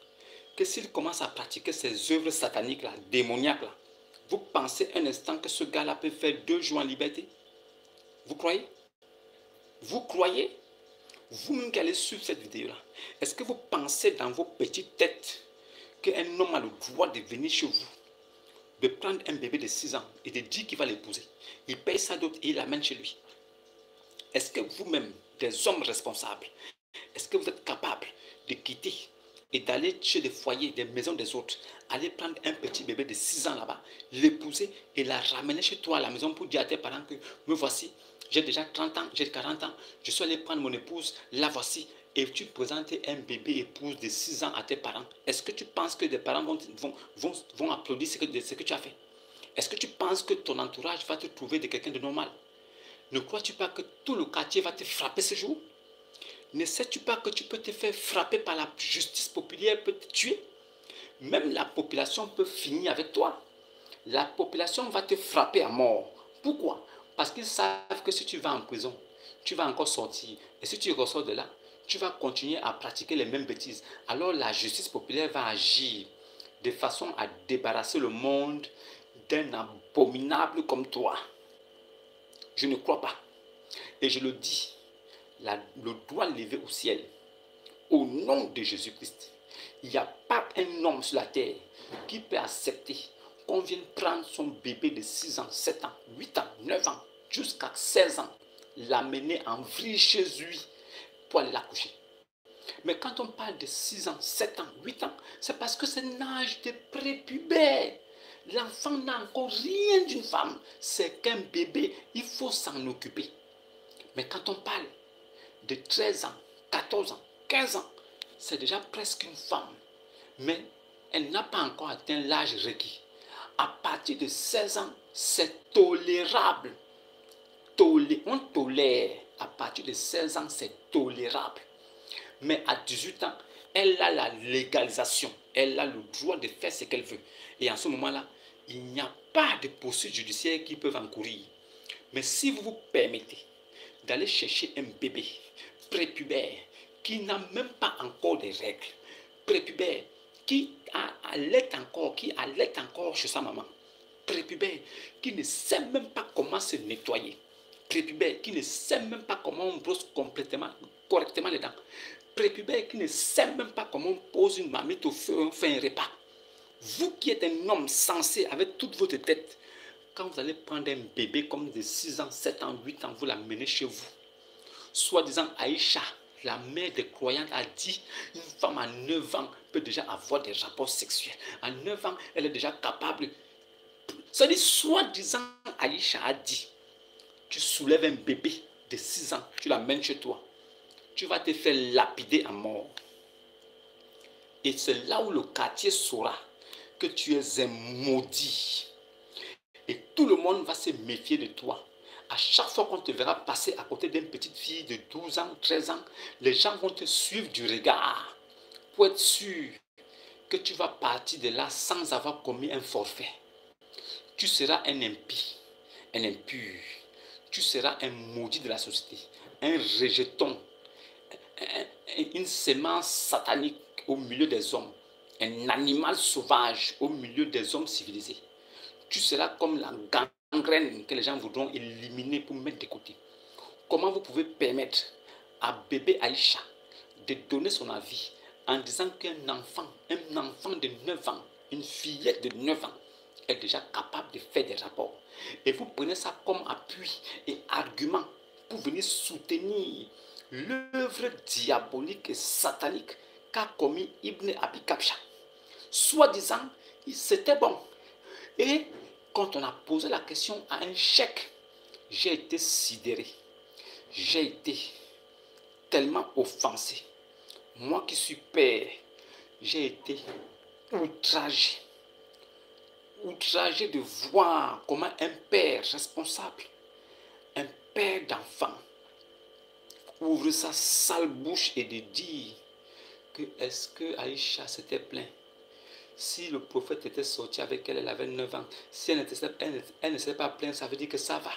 que s'il commence à pratiquer ces œuvres sataniques-là, démoniaques-là, vous pensez un instant que ce gars-là peut faire 2 jours en liberté? Vous croyez? Vous croyez? Vous-même qui allez suivre cette vidéo-là, est-ce que vous pensez dans vos petites têtes qu'un homme a le droit de venir chez vous, de prendre un bébé de 6 ans et de dire qu'il va l'épouser? Il paye sa dot et il l'amène chez lui. Est-ce que vous-même, des hommes responsables, est-ce que vous êtes capable de quitter et d'aller chez des foyers, des maisons des autres, aller prendre un petit bébé de 6 ans là-bas, l'épouser et la ramener chez toi à la maison pour dire à tes parents que me voici, j'ai déjà 30 ans, j'ai 40 ans, je suis allé prendre mon épouse, la voici, et tu présentes un bébé épouse de 6 ans à tes parents? Est-ce que tu penses que des parents vont applaudir ce que tu as fait? Est-ce que tu penses que ton entourage va te trouver de quelqu'un de normal? Ne crois-tu pas que tout le quartier va te frapper ce jour? Ne sais-tu pas que tu peux te faire frapper par la justice populaire, peut te tuer? Même la population peut finir avec toi. La population va te frapper à mort. Pourquoi? Parce qu'ils savent que si tu vas en prison, tu vas encore sortir. Et si tu ressors de là, tu vas continuer à pratiquer les mêmes bêtises. Alors la justice populaire va agir de façon à débarrasser le monde d'un abominable comme toi. Je ne crois pas. Et je le dis le doigt levé au ciel, au nom de Jésus-Christ, il n'y a pas un homme sur la terre qui peut accepter qu'on vienne prendre son bébé de 6 ans, 7 ans, 8 ans, 9 ans, jusqu'à 16 ans, l'amener en vrille chez lui pour aller l'accoucher. Mais quand on parle de 6 ans, 7 ans, 8 ans, c'est parce que c'est un âge de prépubère. L'enfant n'a encore rien d'une femme. C'est qu'un bébé, il faut s'en occuper. Mais quand on parle de 13 ans, 14 ans, 15 ans, c'est déjà presque une femme. Mais elle n'a pas encore atteint l'âge requis. À partir de 16 ans, c'est tolérable. On tolère. À partir de 16 ans, c'est tolérable. Mais à 18 ans, elle a la légalisation. Elle a le droit de faire ce qu'elle veut. Et en ce moment-là, il n'y a pas de poursuites judiciaires qui peuvent encourir. Mais si vous vous permettez d'aller chercher un bébé prépubère qui n'a même pas encore de règles, prépubère qui allait encore chez sa maman, prépubère qui ne sait même pas comment se nettoyer, prépubère qui ne sait même pas comment on brosse correctement les dents, prépubère qui ne sait même pas comment on pose une marmite au feu, on fait un repas. Vous qui êtes un homme sensé avec toute votre tête, quand vous allez prendre un bébé comme de 6 ans, 7 ans, 8 ans, vous l'amenez chez vous. Soi-disant Aïcha, la mère des croyantes, a dit une femme à 9 ans peut déjà avoir des rapports sexuels. À 9 ans, elle est déjà capable. Ça dit, soi-disant Aïcha a dit, tu soulèves un bébé de 6 ans, tu l'amènes chez toi. Tu vas te faire lapider à mort. Et c'est là où le quartier saura que tu es un maudit. Et tout le monde va se méfier de toi. À chaque fois qu'on te verra passer à côté d'une petite fille de 12 ans, 13 ans, les gens vont te suivre du regard pour être sûr que tu vas partir de là sans avoir commis un forfait. Tu seras un impie, un impur. Tu seras un maudit de la société, un rejeton, une semence satanique au milieu des hommes, un animal sauvage au milieu des hommes civilisés. Tu seras comme la gangrène que les gens voudront éliminer pour mettre de côté. Comment vous pouvez permettre à bébé Aïcha de donner son avis en disant qu'un enfant de 9 ans, une fillette de 9 ans, est déjà capable de faire des rapports. Et vous prenez ça comme appui et argument pour venir soutenir l'œuvre diabolique et satanique qu'a commis Ibn Abi Kabsha. Soi-disant, c'était bon. Et quand on a posé la question à un cheikh, j'ai été sidéré. J'ai été tellement offensé. Moi qui suis père, j'ai été outragé. Outragé de voir comment un père responsable, un père d'enfant, ouvre sa sale bouche et de dire que est-ce que Aïcha s'était plaint. Si le prophète était sorti avec elle, elle avait 9 ans. Si elle ne s'était pas plainte, ça veut dire que ça va.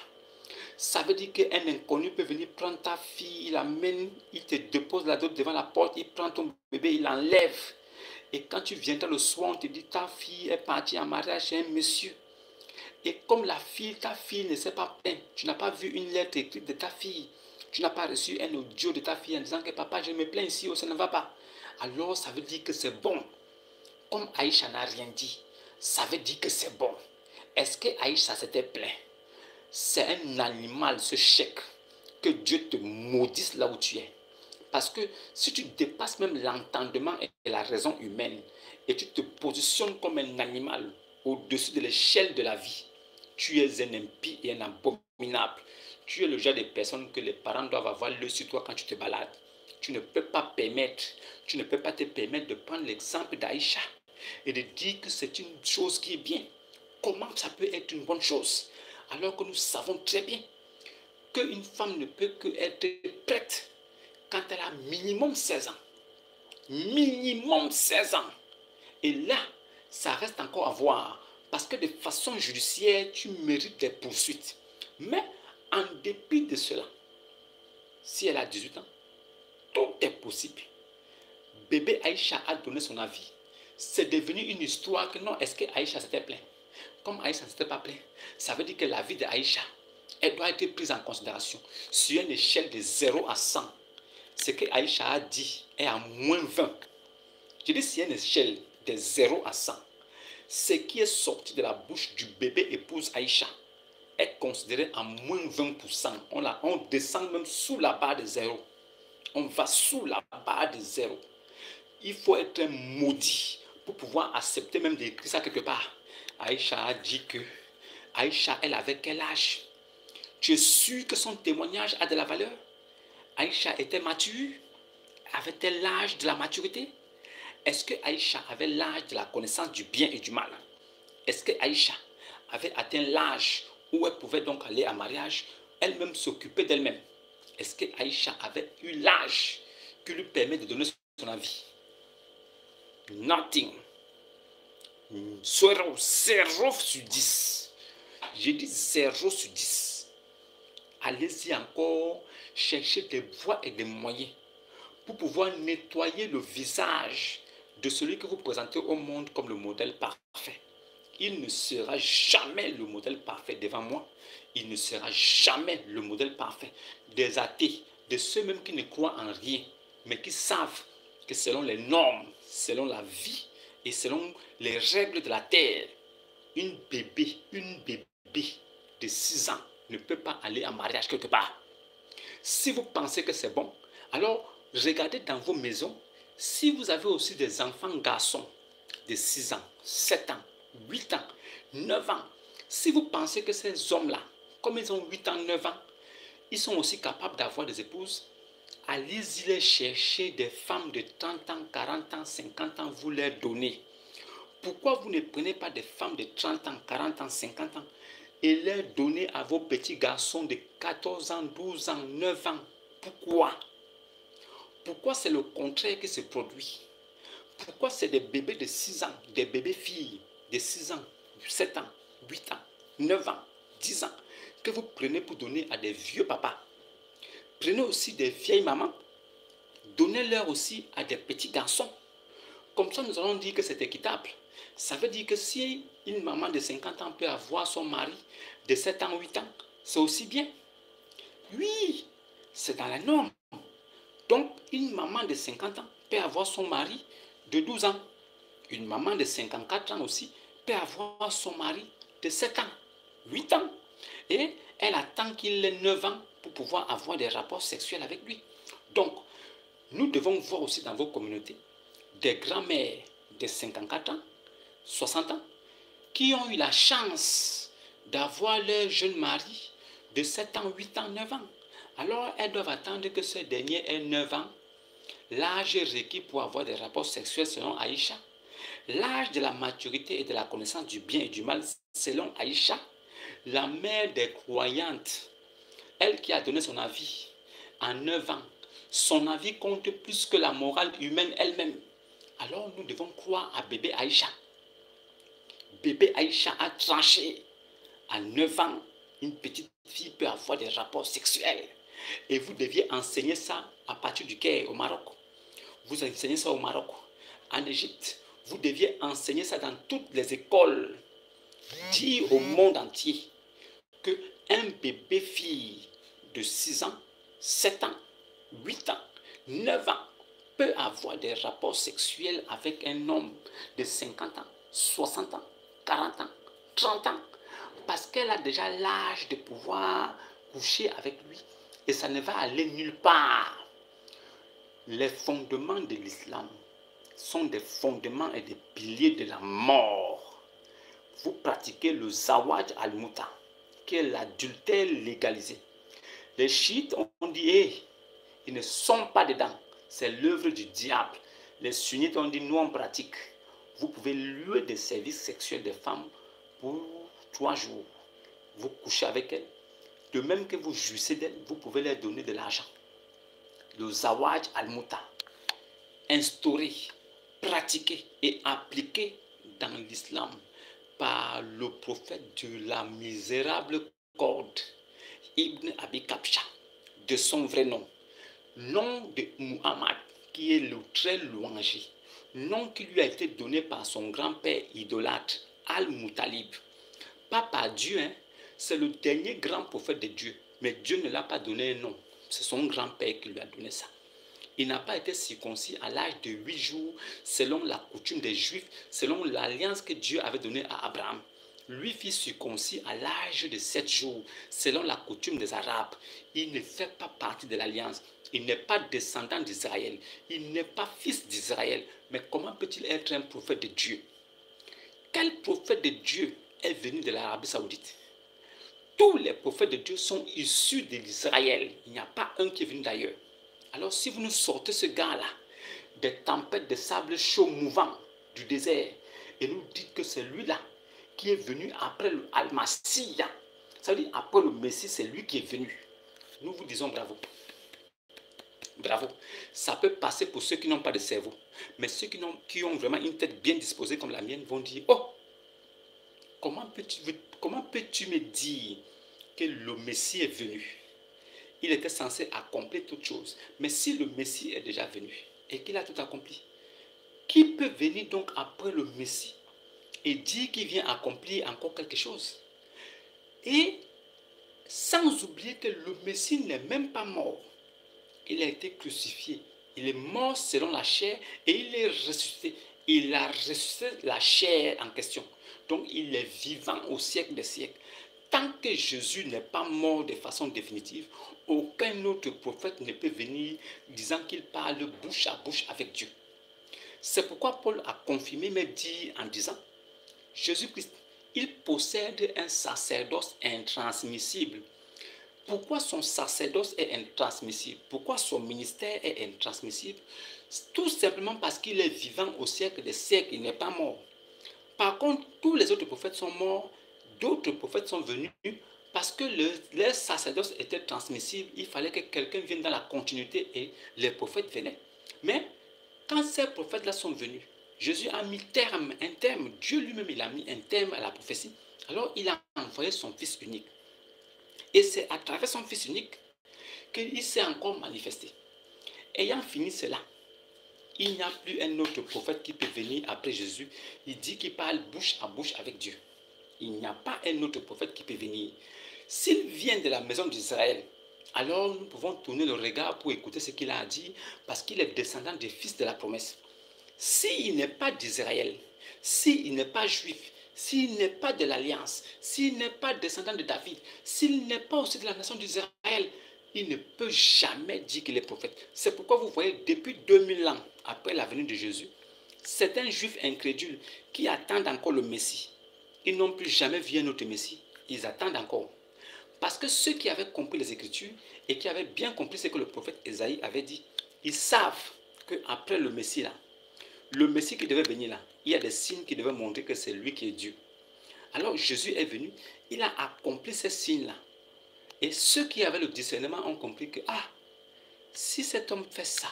Ça veut dire qu'un inconnu peut venir prendre ta fille, il l'amène, il te dépose la dot devant la porte, il prend ton bébé, il l'enlève. Et quand tu viendras le soir, on te dit ta fille est partie en mariage chez un monsieur. Et comme ta fille ne s'est pas plainte, tu n'as pas vu une lettre écrite de ta fille, tu n'as pas reçu un audio de ta fille en disant que papa, je me plains ici, ça ne va pas. Alors ça veut dire que c'est bon. Comme Aïcha n'a rien dit, ça veut dire que c'est bon. Est-ce que Aïcha s'était plaint? C'est un animal, ce cheikh. Que Dieu te maudisse là où tu es. Parce que si tu dépasses même l'entendement et la raison humaine, et tu te positionnes comme un animal au-dessus de l'échelle de la vie, tu es un impie et un abominable. Tu es le genre de personne que les parents doivent avoir l'œil sur toi quand tu te balades. Tu ne peux pas te permettre de prendre l'exemple d'Aïcha et de dire que c'est une chose qui est bien. Comment ça peut être une bonne chose alors que nous savons très bien qu'une femme ne peut qu'être prête quand elle a minimum 16 ans. Minimum 16 ans. Et là, ça reste encore à voir parce que de façon judiciaire, tu mérites des poursuites. Mais en dépit de cela, si elle a 18 ans, tout est possible. Bébé Aïcha a donné son avis. C'est devenu une histoire que non, est-ce que Aïcha s'était plaint? Comme Aïcha ne s'était pas plaint, ça veut dire que la vie d'Aïcha elle doit être prise en considération sur une échelle de 0 à 100. Ce que Aïcha a dit est à moins 20. Je dis sur une échelle de 0 à 100. Ce qui est sorti de la bouche du bébé épouse Aïcha est considéré à moins 20%. On descend même sous la barre de 0. On va sous la barre de 0. Il faut être maudit pour pouvoir accepter même d'écrire ça quelque part. Aïcha a dit que Aïcha, elle avait quel âge? Tu es sûr que son témoignage a de la valeur? Aïcha était mature? Avait-elle l'âge de la maturité? Est-ce que Aïcha avait l'âge de la connaissance du bien et du mal? Est-ce que Aïcha avait atteint l'âge où elle pouvait donc aller en mariage, elle-même s'occuper d'elle-même? Est-ce que Aïcha avait eu l'âge qui lui permet de donner son avis? Nothing. 0 sur 10. J'ai dit 0 sur 10. Allez-y encore chercher des voies et des moyens pour pouvoir nettoyer le visage de celui que vous présentez au monde comme le modèle parfait. Il ne sera jamais le modèle parfait devant moi. Il ne sera jamais le modèle parfait des athées, de ceux même qui ne croient en rien, mais qui savent que selon les normes, selon la vie et selon les règles de la terre, une bébé de 6 ans ne peut pas aller en mariage quelque part. Si vous pensez que c'est bon, alors regardez dans vos maisons si vous avez aussi des enfants garçons de 6 ans, 7 ans, 8 ans, 9 ans. Si vous pensez que ces hommes-là, comme ils ont 8 ans, 9 ans, ils sont aussi capables d'avoir des épouses, allez-y les chercher des femmes de 30 ans, 40 ans, 50 ans, vous leur donnez. Pourquoi vous ne prenez pas des femmes de 30 ans, 40 ans, 50 ans et les donnez à vos petits garçons de 14 ans, 12 ans, 9 ans? Pourquoi? Pourquoi c'est le contraire qui se produit? Pourquoi c'est des bébés de 6 ans, des bébés filles de 6 ans, 7 ans, 8 ans, 9 ans, 10 ans que vous prenez pour donner à des vieux papas? Prenez aussi des vieilles mamans, donnez-leur aussi à des petits garçons. Comme ça, nous allons dire que c'est équitable. Ça veut dire que si une maman de 50 ans peut avoir son mari de 7 ans, 8 ans, c'est aussi bien. Oui, c'est dans la norme. Donc, une maman de 50 ans peut avoir son mari de 12 ans. Une maman de 54 ans aussi peut avoir son mari de 7 ans, 8 ans. Et elle attend qu'il ait 9 ans pour pouvoir avoir des rapports sexuels avec lui. Donc, nous devons voir aussi dans vos communautés des grands-mères de 54 ans, 60 ans, qui ont eu la chance d'avoir leur jeune mari de 7 ans, 8 ans, 9 ans. Alors, elles doivent attendre que ce dernier ait 9 ans, l'âge requis pour avoir des rapports sexuels selon Aïcha, l'âge de la maturité et de la connaissance du bien et du mal selon Aïcha, la mère des croyantes, elle qui a donné son avis en 9 ans. Son avis compte plus que la morale humaine elle-même. Alors nous devons croire à bébé Aïcha. Bébé Aïcha a tranché. À 9 ans, une petite fille peut avoir des rapports sexuels. Et vous deviez enseigner ça à partir du Caire, au Maroc. Vous enseignez ça au Maroc, en Égypte. Vous deviez enseigner ça dans toutes les écoles. Dire au monde entier qu'un bébé fille de 6 ans, 7 ans, 8 ans, 9 ans peut avoir des rapports sexuels avec un homme de 50 ans, 60 ans, 40 ans, 30 ans, parce qu'elle a déjà l'âge de pouvoir coucher avec lui et ça ne va aller nulle part. Les fondements de l'islam sont des fondements et des piliers de la mort. Vous pratiquez le zawaj al-muta, qui est l'adultère légalisé. Les chiites ont dit, hey, ils ne sont pas dedans, c'est l'œuvre du diable. Les sunnites ont dit, nous on pratique. Vous pouvez louer des services sexuels des femmes pour 3 jours. Vous couchez avec elles. De même que vous jouissez d'elles, vous pouvez leur donner de l'argent. Le zawaj al-muta, instauré, pratiqué et appliqué dans l'islam par le prophète de la misérable corde, Ibn Abi Kabsha, de son vrai nom de Muhammad, qui est le très louangé, nom qui lui a été donné par son grand-père idolâtre, Al-Muttalib. Pas par Dieu, hein? C'est le dernier grand prophète de Dieu. Mais Dieu ne l'a pas donné un nom. C'est son grand-père qui lui a donné ça. Il n'a pas été circoncis à l'âge de 8 jours, selon la coutume des Juifs, selon l'alliance que Dieu avait donnée à Abraham. Lui fit circoncis à l'âge de 7 jours, selon la coutume des Arabes. Il ne fait pas partie de l'alliance. Il n'est pas descendant d'Israël. Il n'est pas fils d'Israël. Mais comment peut-il être un prophète de Dieu? Quel prophète de Dieu est venu de l'Arabie Saoudite? Tous les prophètes de Dieu sont issus d'Israël. Il n'y a pas un qui est venu d'ailleurs. Alors si vous nous sortez ce gars-là, des tempêtes de sable chaud mouvant du désert, et nous dites que c'est lui-là qui est venu après le Al-Massia, ça veut dire après le Messie, c'est lui qui est venu. Nous vous disons bravo. Bravo. Ça peut passer pour ceux qui n'ont pas de cerveau. Mais ceux qui ont vraiment une tête bien disposée comme la mienne vont dire, oh, comment peux-tu me dire que le Messie est venu? Il était censé accomplir toutes choses. Mais si le Messie est déjà venu et qu'il a tout accompli, qui peut venir donc après le Messie et dire qu'il vient accomplir encore quelque chose? Et sans oublier que le Messie n'est même pas mort. Il a été crucifié. Il est mort selon la chair et il est ressuscité. Il a ressuscité la chair en question. Donc il est vivant au siècle des siècles. Tant que Jésus n'est pas mort de façon définitive, aucun autre prophète ne peut venir disant qu'il parle bouche à bouche avec Dieu. C'est pourquoi Paul a confirmé, mais dit en disant, Jésus-Christ, il possède un sacerdoce intransmissible. Pourquoi son sacerdoce est intransmissible? Pourquoi son ministère est intransmissible? Tout simplement parce qu'il est vivant au siècle des siècles, il n'est pas mort. Par contre, tous les autres prophètes sont morts, d'autres prophètes sont venus parce que leur sacerdoce était transmissible. Il fallait que quelqu'un vienne dans la continuité et les prophètes venaient. Mais quand ces prophètes-là sont venus, Jésus a mis un terme, Dieu lui-même il a mis un terme à la prophétie. Alors il a envoyé son Fils unique. Et c'est à travers son Fils unique qu'il s'est encore manifesté. Ayant fini cela, il n'y a plus un autre prophète qui peut venir après Jésus. Il dit qu'il parle bouche à bouche avec Dieu. Il n'y a pas un autre prophète qui peut venir. S'il vient de la maison d'Israël, alors nous pouvons tourner le regard pour écouter ce qu'il a dit, parce qu'il est descendant des fils de la promesse. S'il n'est pas d'Israël, s'il n'est pas juif, s'il n'est pas de l'Alliance, s'il n'est pas descendant de David, s'il n'est pas aussi de la nation d'Israël, il ne peut jamais dire qu'il est prophète. C'est pourquoi vous voyez, depuis 2000 ans après la venue de Jésus, certains juifs incrédules qui attendent encore le Messie, ils n'ont plus jamais vu un autre Messie, ils attendent encore. Parce que ceux qui avaient compris les Écritures et qui avaient bien compris ce que le prophète Ésaïe avait dit, ils savent qu'après le Messie là, le Messie qui devait venir là, il y a des signes qui devaient montrer que c'est lui qui est Dieu. Alors Jésus est venu, il a accompli ces signes-là. Et ceux qui avaient le discernement ont compris que, ah, si cet homme fait ça,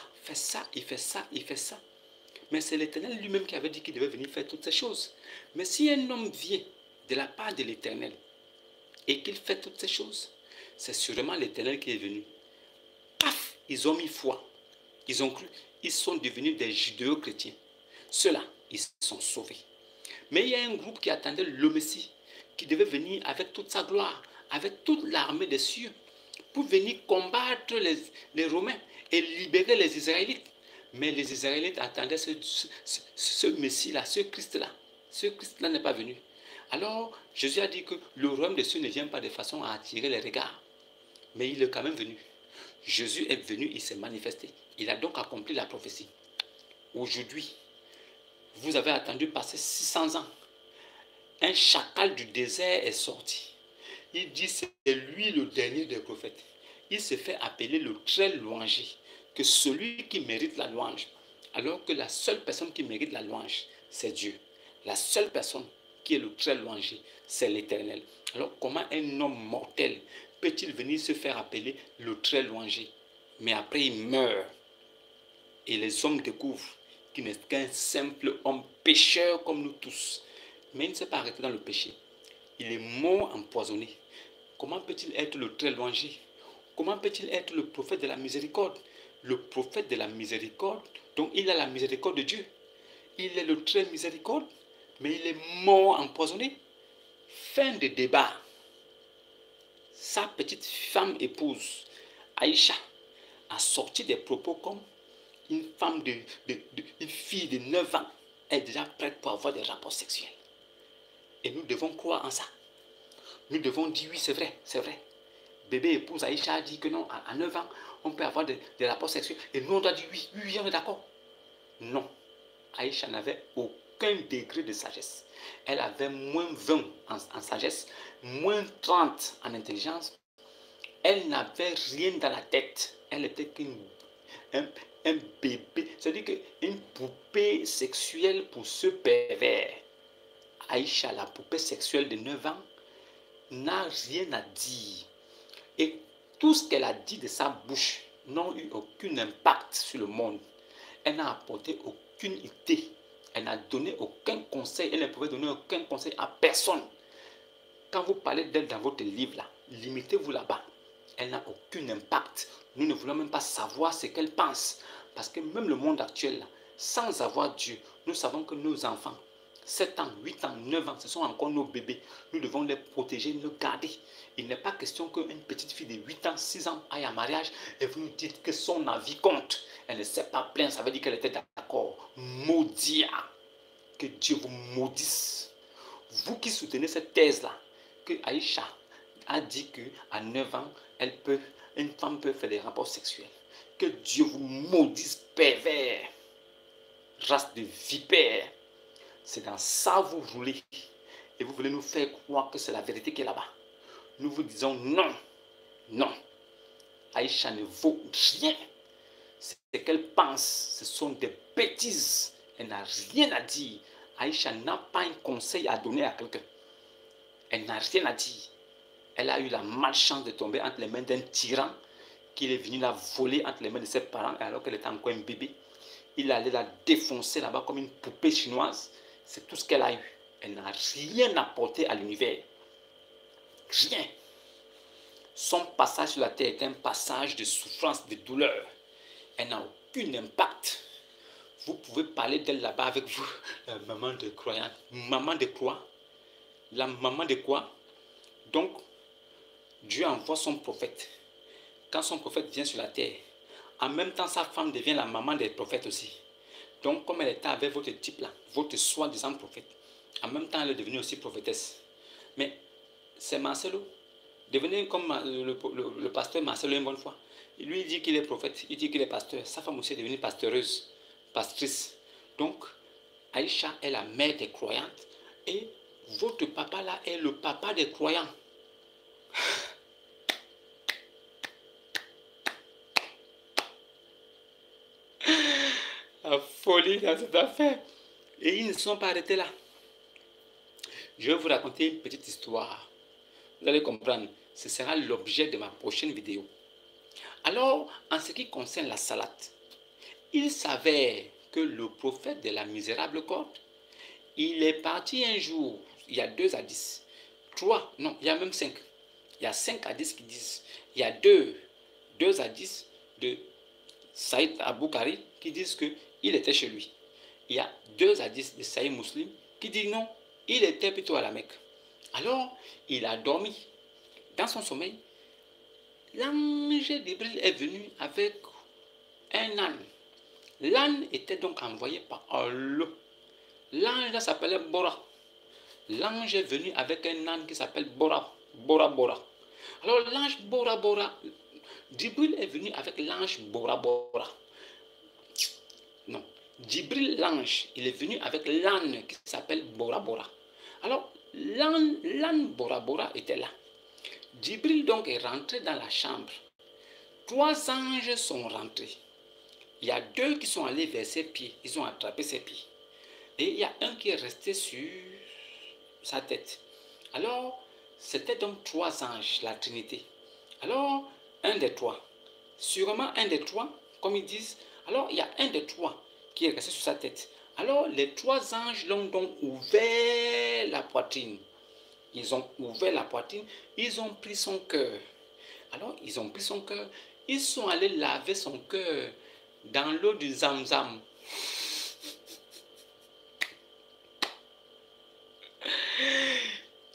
il fait ça, il fait ça. Mais c'est l'Éternel lui-même qui avait dit qu'il devait venir faire toutes ces choses. Mais si un homme vient de la part de l'Éternel et qu'il fait toutes ces choses, c'est sûrement l'Éternel qui est venu. Paf, ils ont mis foi. Ils ont cru. Ils sont devenus des judéo-chrétiens. Ceux-là, ils sont sauvés. Mais il y a un groupe qui attendait le Messie, qui devait venir avec toute sa gloire, avec toute l'armée des cieux, pour venir combattre les Romains et libérer les Israélites. Mais les Israélites attendaient ce Messie-là, ce Christ-là. Ce Christ-là n'est pas venu. Alors, Jésus a dit que le royaume des cieux ne vient pas de façon à attirer les regards. Mais il est quand même venu. Jésus est venu, il s'est manifesté. Il a donc accompli la prophétie. Aujourd'hui, vous avez attendu passer 600 ans. Un chacal du désert est sorti. Il dit c'est lui le dernier des prophètes. Il se fait appeler le très louangé, que celui qui mérite la louange. Alors que la seule personne qui mérite la louange, c'est Dieu. La seule personne qui est le très louangé, c'est l'Éternel. Alors comment un homme mortel peut-il venir se faire appeler le très louangé? Mais après il meurt. Et les hommes découvrent qu'il n'est qu'un simple homme pécheur comme nous tous. Mais il ne s'est pas arrêté dans le péché. Il est mort empoisonné. Comment peut-il être le très louangé? Comment peut-il être le prophète de la miséricorde? Le prophète de la miséricorde, donc il a la miséricorde de Dieu. Il est le très miséricorde, mais il est mort empoisonné. Fin de débat. sa petite femme épouse, Aïcha, a sorti des propos comme une femme une fille de 9 ans est déjà prête pour avoir des rapports sexuels. Et nous devons croire en ça. Nous devons dire oui, c'est vrai, c'est vrai. Bébé épouse Aïcha a dit que non, à 9 ans, on peut avoir des rapports sexuels. Et nous, on doit dire oui, oui, oui, on est d'accord. Non. Aïcha n'avait aucun degré de sagesse. Elle avait moins 20 en sagesse, moins 30 en intelligence. Elle n'avait rien dans la tête. Elle était un bébé. C'est-à-dire qu'une poupée sexuelle pour ce pervers. Aïcha, la poupée sexuelle de 9 ans, n'a rien à dire. Et tout ce qu'elle a dit de sa bouche n'a eu aucun impact sur le monde. Elle n'a apporté aucune idée. Elle n'a donné aucun conseil. Elle ne pouvait donner aucun conseil à personne. Quand vous parlez d'elle dans votre livre, là, limitez-vous là-bas. Elle n'a aucun impact. Nous ne voulons même pas savoir ce qu'elle pense. Parce que même le monde actuel, là, sans avoir Dieu, nous savons que nos enfants, 7 ans, 8 ans, 9 ans, ce sont encore nos bébés. Nous devons les protéger, les garder. Il n'est pas question qu'une petite fille de 8 ans, 6 ans aille en mariage et vous nous dites que son avis compte. Elle ne s'est pas plainte, ça veut dire qu'elle était d'accord. Maudit. Que Dieu vous maudisse. Vous qui soutenez cette thèse-là, que Aïcha a dit qu'à 9 ans, une femme peut faire des rapports sexuels. Que Dieu vous maudisse, pervers, race de vipères. C'est dans ça que vous voulez. Et vous voulez nous faire croire que c'est la vérité qui est là-bas. Nous vous disons non, non. Aïcha ne vaut rien. Ce qu'elle pense, ce sont des bêtises. Elle n'a rien à dire. Aïcha n'a pas un conseil à donner à quelqu'un. Elle n'a rien à dire. Elle a eu la malchance de tomber entre les mains d'un tyran qui est venu la voler entre les mains de ses parents alors qu'elle était encore un bébé. Il allait la défoncer là-bas comme une poupée chinoise. C'est tout ce qu'elle a eu. Elle n'a rien apporté à l'univers. Rien. Son passage sur la terre est un passage de souffrance, de douleur. Elle n'a aucun impact. Vous pouvez parler d'elle là-bas avec vous. La maman de croyante. Maman de quoi? La maman de quoi? Donc, Dieu envoie son prophète. Quand son prophète vient sur la terre, en même temps, sa femme devient la maman des prophètes aussi. Donc, comme elle était avec votre type là, votre soi-disant prophète, en même temps, elle est devenue aussi prophétesse. Mais c'est Marcelo. Devenez comme le pasteur Marcelo une bonne fois. Lui, il dit qu'il est prophète, il dit qu'il est pasteur. Sa femme aussi est devenue pasteureuse, pastrice. Donc, Aïcha est la mère des croyantes et votre papa là est le papa des croyants. La folie dans cette affaire. Et ils ne sont pas arrêtés là. Je vais vous raconter une petite histoire. Vous allez comprendre. Ce sera l'objet de ma prochaine vidéo. Alors, en ce qui concerne la salade, il s'avère que le prophète de la misérable corde, il est parti un jour, il y a 2 à 10, 3, non, il y a même 5. Il y a 5 à 10 qui disent, il y a 2 à 10 de Saïd Aboukari qui disent qu'il était chez lui. Il y a 2 à 10 de Saïd Muslim qui disent non, il était plutôt à la Mecque. Alors, il a dormi. Dans son sommeil, l'ange Jibril est venu avec un âne. L'âne était donc envoyé par Allah. L'ange s'appelait Bora. L'ange est venu avec un âne qui s'appelle Bora. Bora Bora. Alors l'ange Bora Bora, Jibril est venu avec l'ange Bora Bora. Non, Jibril l'ange, il est venu avec l'âne qui s'appelle Bora Bora. Alors l'âne Bora Bora était là. Jibril donc est rentré dans la chambre. 3 anges sont rentrés. Il y a 2 qui sont allés vers ses pieds. Ils ont attrapé ses pieds. Et il y a un qui est resté sur sa tête. Alors, c'était donc 3 anges, la Trinité. Alors, un des 3. Sûrement un des 3, comme ils disent. Alors, il y a un des 3 qui est resté sur sa tête. Alors, les 3 anges l'ont donc ouvert la poitrine. Ils ont ouvert la poitrine. Ils ont pris son cœur. Alors, ils ont pris son cœur. Ils sont allés laver son cœur dans l'eau du Zamzam.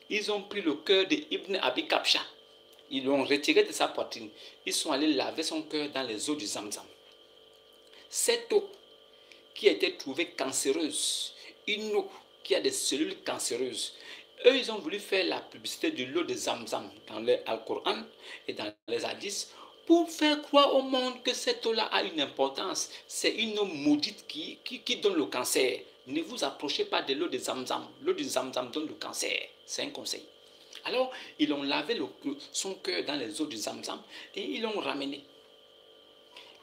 Ils ont pris le cœur d'Ibn Abi Kabsha. ils l'ont retiré de sa poitrine. Ils sont allés laver son cœur dans les eaux du Zamzam. Cette eau qui a été trouvée cancéreuse, une eau qui a des cellules cancéreuses, eux, ils ont voulu faire la publicité de l'eau de Zamzam dans l'Alcoran et dans les hadiths pour faire croire au monde que cette eau-là a une importance. C'est une eau maudite qui donne le cancer. Ne vous approchez pas de l'eau de Zamzam. L'eau de Zamzam donne le cancer. C'est un conseil. Alors, ils ont lavé son cœur dans les eaux du Zamzam et ils l'ont ramené.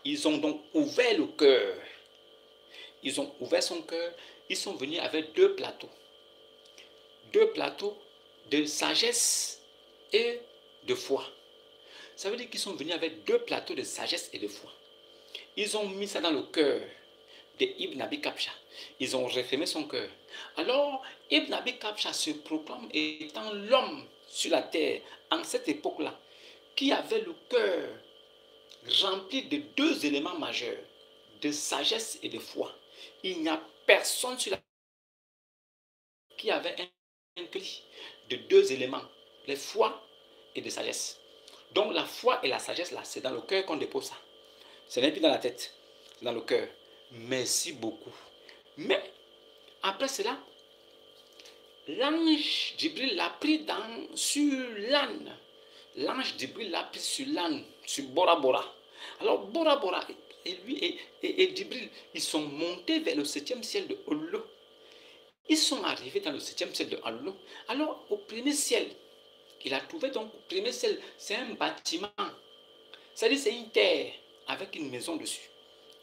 Ils ont donc ouvert le cœur. Ils ont ouvert son cœur. Ils sont venus avec 2 plateaux. 2 plateaux de sagesse et de foi. Ça veut dire qu'ils sont venus avec 2 plateaux de sagesse et de foi. Ils ont mis ça dans le cœur d'Ibn Abi Kabsha. Ils ont refermé son cœur. Alors, Ibn Abi Kabsha se proclame étant l'homme sur la terre, en cette époque-là, qui avait le cœur rempli de 2 éléments majeurs, de sagesse et de foi. Il n'y a personne sur la terre qui avait un cri de 2 éléments, la foi et de sagesse. Donc la foi et la sagesse, là, c'est dans le cœur qu'on dépose ça. Ce n'est plus dans la tête, c'est dans le cœur. Merci beaucoup. Mais, après cela, l'ange Djibril l'a pris sur l'âne. L'ange Djibril l'a pris sur l'âne, sur Bora Bora. Alors Bora Bora et lui et Djibril, ils sont montés vers le 7e ciel de Allah. Ils sont arrivés dans le 7e ciel de Allah. Alors, au premier ciel, il a trouvé donc, au premier ciel, c'est un bâtiment. C'est-à-dire, c'est une terre avec une maison dessus,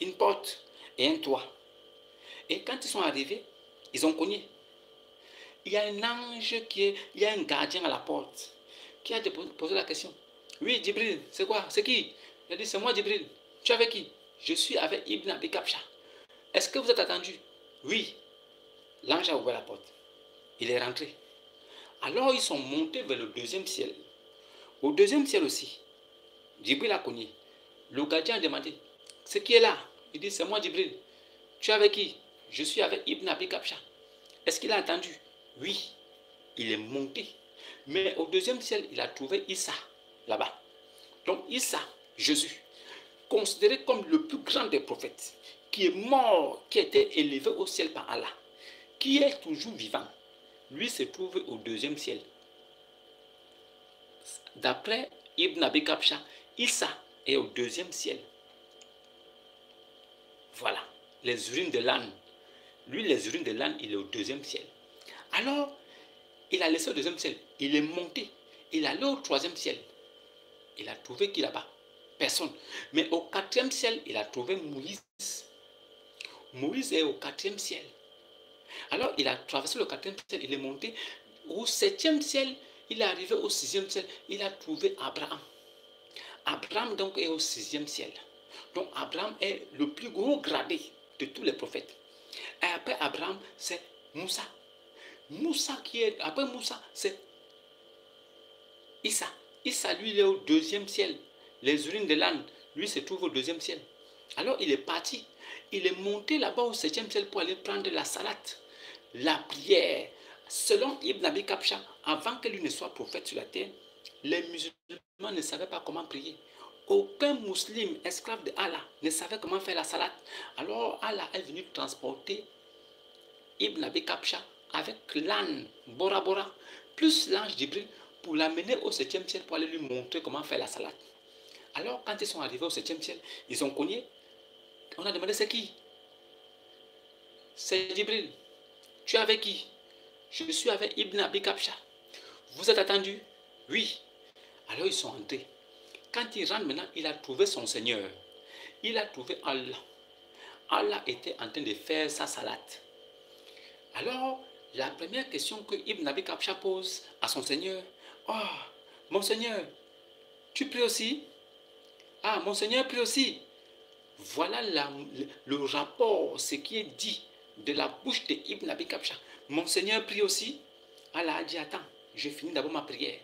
une porte et un toit. Et quand ils sont arrivés, ils ont cogné. Il y a un ange il y a un gardien à la porte qui a posé la question. Oui, Djibril, c'est quoi? C'est qui? Il a dit, c'est moi, Djibril. Tu es avec qui? Je suis avec Ibn Abi Kabsha. Est-ce que vous êtes attendu? Oui. L'ange a ouvert la porte. Il est rentré. Alors ils sont montés vers le 2e ciel. Au 2e ciel aussi, Djibril a cogné. Le gardien a demandé, c'est qui est là? Il dit, c'est moi Djibril. Tu es avec qui? Je suis avec Ibn Abi Kabsha. Est-ce qu'il a entendu? Oui. Il est monté. Mais au 2e ciel, il a trouvé Issa, là-bas. Donc Issa, Jésus, considéré comme le plus grand des prophètes, qui est mort, qui a été élevé au ciel par Allah, qui est toujours vivant, lui se trouve au 2e ciel. D'après Ibn Abi Kabsha, Issa est au 2e ciel. Voilà, les urines de l'âne. Lui, les urines de l'âne, il est au 2e ciel. Alors, il a laissé au 2e ciel. Il est monté. Il est allé au 3e ciel. Il a trouvé qui là-bas? Personne. Mais au 4e ciel, il a trouvé Moïse. Moïse est au 4e ciel. Alors, il a traversé le 4e ciel. Il est monté. Au 7e ciel, il est arrivé au 6e ciel. Il a trouvé Abraham. Abraham, donc, est au 6e ciel. Donc, Abraham est le plus gros gradé de tous les prophètes. Et après Abraham, c'est Moussa. Après Moussa, c'est Issa. Issa, lui, il est au 2e ciel. Les urines de l'âne, lui, se trouve au 2e ciel. Alors, il est parti. Il est monté là-bas au 7e ciel pour aller prendre la salat, la prière. Selon Ibn Abi Kabsha, avant que lui ne soit prophète sur la terre, les musulmans ne savaient pas comment prier. Aucun musulman esclave de Allah ne savait comment faire la salat. Alors, Allah est venu transporter Ibn Abi Kabsha avec l'âne Bora Bora, plus l'ange Djibril, pour l'amener au 7e ciel pour aller lui montrer comment faire la salade. Alors, quand ils sont arrivés au 7e ciel, ils ont cogné. On a demandé, c'est qui? C'est Djibril. Tu es avec qui? Je suis avec Ibn Abi Kabsha. Vous êtes attendu? Oui. Alors, ils sont entrés. Quand il rentre maintenant, il a trouvé son Seigneur. Il a trouvé Allah. Allah était en train de faire sa salade. Alors, la première question que Ibn Abi Kabsha pose à son Seigneur, « Oh, mon Seigneur, tu pries aussi? Ah, mon Seigneur prie aussi. » Voilà le rapport, ce qui est dit de la bouche de Ibn Abi Kabsha. « Mon Seigneur prie aussi? » Allah a dit, « Attends, je finis d'abord ma prière. »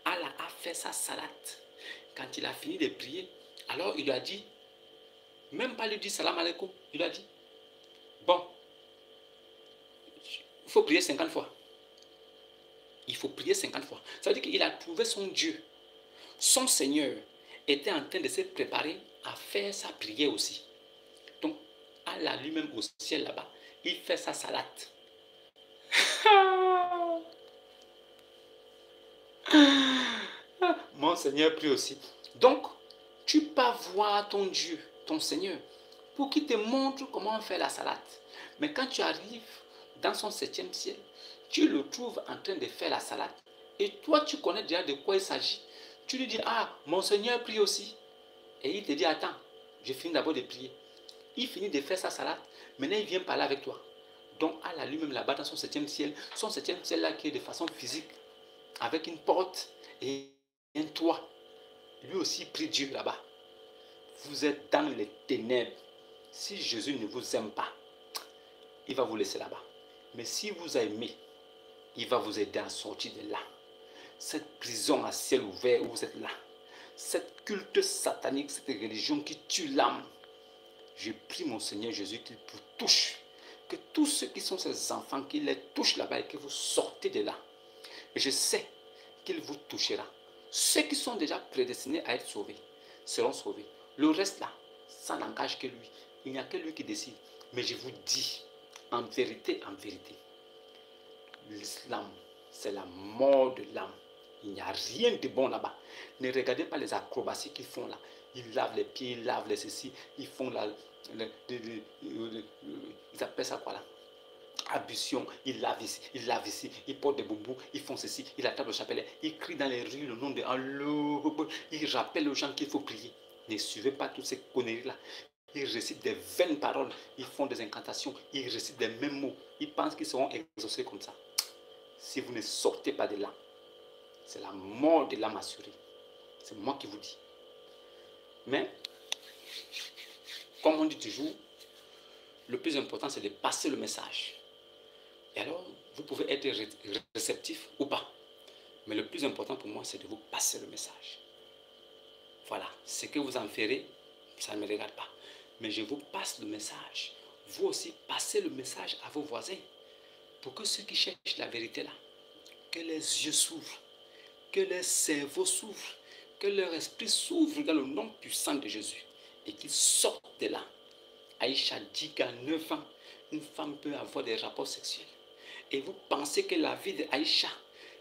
Allah a fait sa salade. Quand il a fini de prier, alors il lui a dit, même pas lui dire salam alaikum, il lui a dit, bon, il faut prier 50 fois. Il faut prier 50 fois. Ça veut dire qu'il a trouvé son Dieu. son Seigneur était en train de se préparer à faire sa prière aussi. Donc, Allah lui-même au ciel là-bas, il fait sa salade. Mon Seigneur prie aussi. Donc, tu peux voir ton Dieu, ton Seigneur, pour qu'il te montre comment faire la salade. Mais quand tu arrives dans son septième ciel, tu le trouves en train de faire la salade. Et toi, tu connais déjà de quoi il s'agit. Tu lui dis, ah, mon Seigneur prie aussi. Et il te dit, attends, je finis d'abord de prier. Il finit de faire sa salade. Maintenant, il vient parler avec toi. Donc, Allah lui-même là-bas dans son septième ciel là qui est de façon physique, avec une porte et un toit. Lui aussi prie Dieu là-bas. Vous êtes dans les ténèbres. Si Jésus ne vous aime pas, il va vous laisser là-bas. Mais si vous aimez, il va vous aider à sortir de là. Cette prison à ciel ouvert où vous êtes là, cette culte satanique, cette religion qui tue l'âme, je prie mon Seigneur Jésus qu'il vous touche, que tous ceux qui sont ses enfants, qu'il les touche là-bas et que vous sortez de là. Et je sais qu'il vous touchera. Ceux qui sont déjà prédestinés à être sauvés seront sauvés. Le reste là, ça n'engage que lui. Il n'y a que lui qui décide. Mais je vous dis, en vérité, l'islam, c'est la mort de l'âme. Il n'y a rien de bon là-bas. Ne regardez pas les acrobaties qu'ils font là. Ils lavent les pieds, ils lavent les ceci, ils font la... ils appellent ça quoi là? Ablution, ils lavent ici, ils portent des boubous, ils font ceci, ils attrapent le chapelet, ils crient dans les rues le nom de Allah, ils rappellent aux gens qu'il faut prier. Ne suivez pas toutes ces conneries-là. Ils récitent des vaines paroles, ils font des incantations, ils récitent des mêmes mots, ils pensent qu'ils seront exaucés comme ça. Si vous ne sortez pas de là, c'est la mort de l'âme assurée. C'est moi qui vous dis. Mais, comme on dit toujours, le plus important c'est de passer le message. Et alors, vous pouvez être réceptif ou pas. Mais le plus important pour moi, c'est de vous passer le message. Voilà. Ce que vous en ferez, ça ne me regarde pas. Mais je vous passe le message. Vous aussi, passez le message à vos voisins. Pour que ceux qui cherchent la vérité là, que les yeux s'ouvrent, que leur cerveau s'ouvre, que leur esprit s'ouvre dans le nom puissant de Jésus. Et qu'ils sortent de là. Aïcha dit qu'à 9 ans, une femme peut avoir des rapports sexuels. Et vous pensez que la vie d'Aïcha,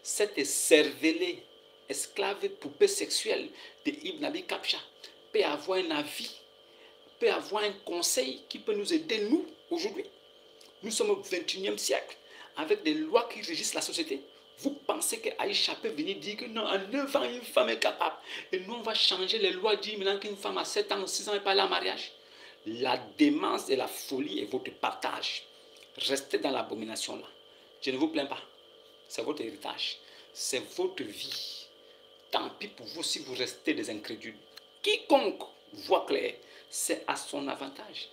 cette cervelée, esclave poupée sexuelle de Ibn Abi Kapcha, peut avoir un avis, peut avoir un conseil qui peut nous aider, nous, aujourd'hui. Nous sommes au 21e siècle, avec des lois qui régissent la société. Vous pensez qu'Aïcha peut venir dire que non, à 9 ans, une femme est capable. Et nous, on va changer les lois, dire maintenant qu'une femme à 7 ans, 6 ans n'est pas là en mariage. La démence et la folie est votre partage. Restez dans l'abomination là. Je ne vous plains pas. C'est votre héritage. C'est votre vie. Tant pis pour vous si vous restez des incrédules. Quiconque voit clair, c'est à son avantage.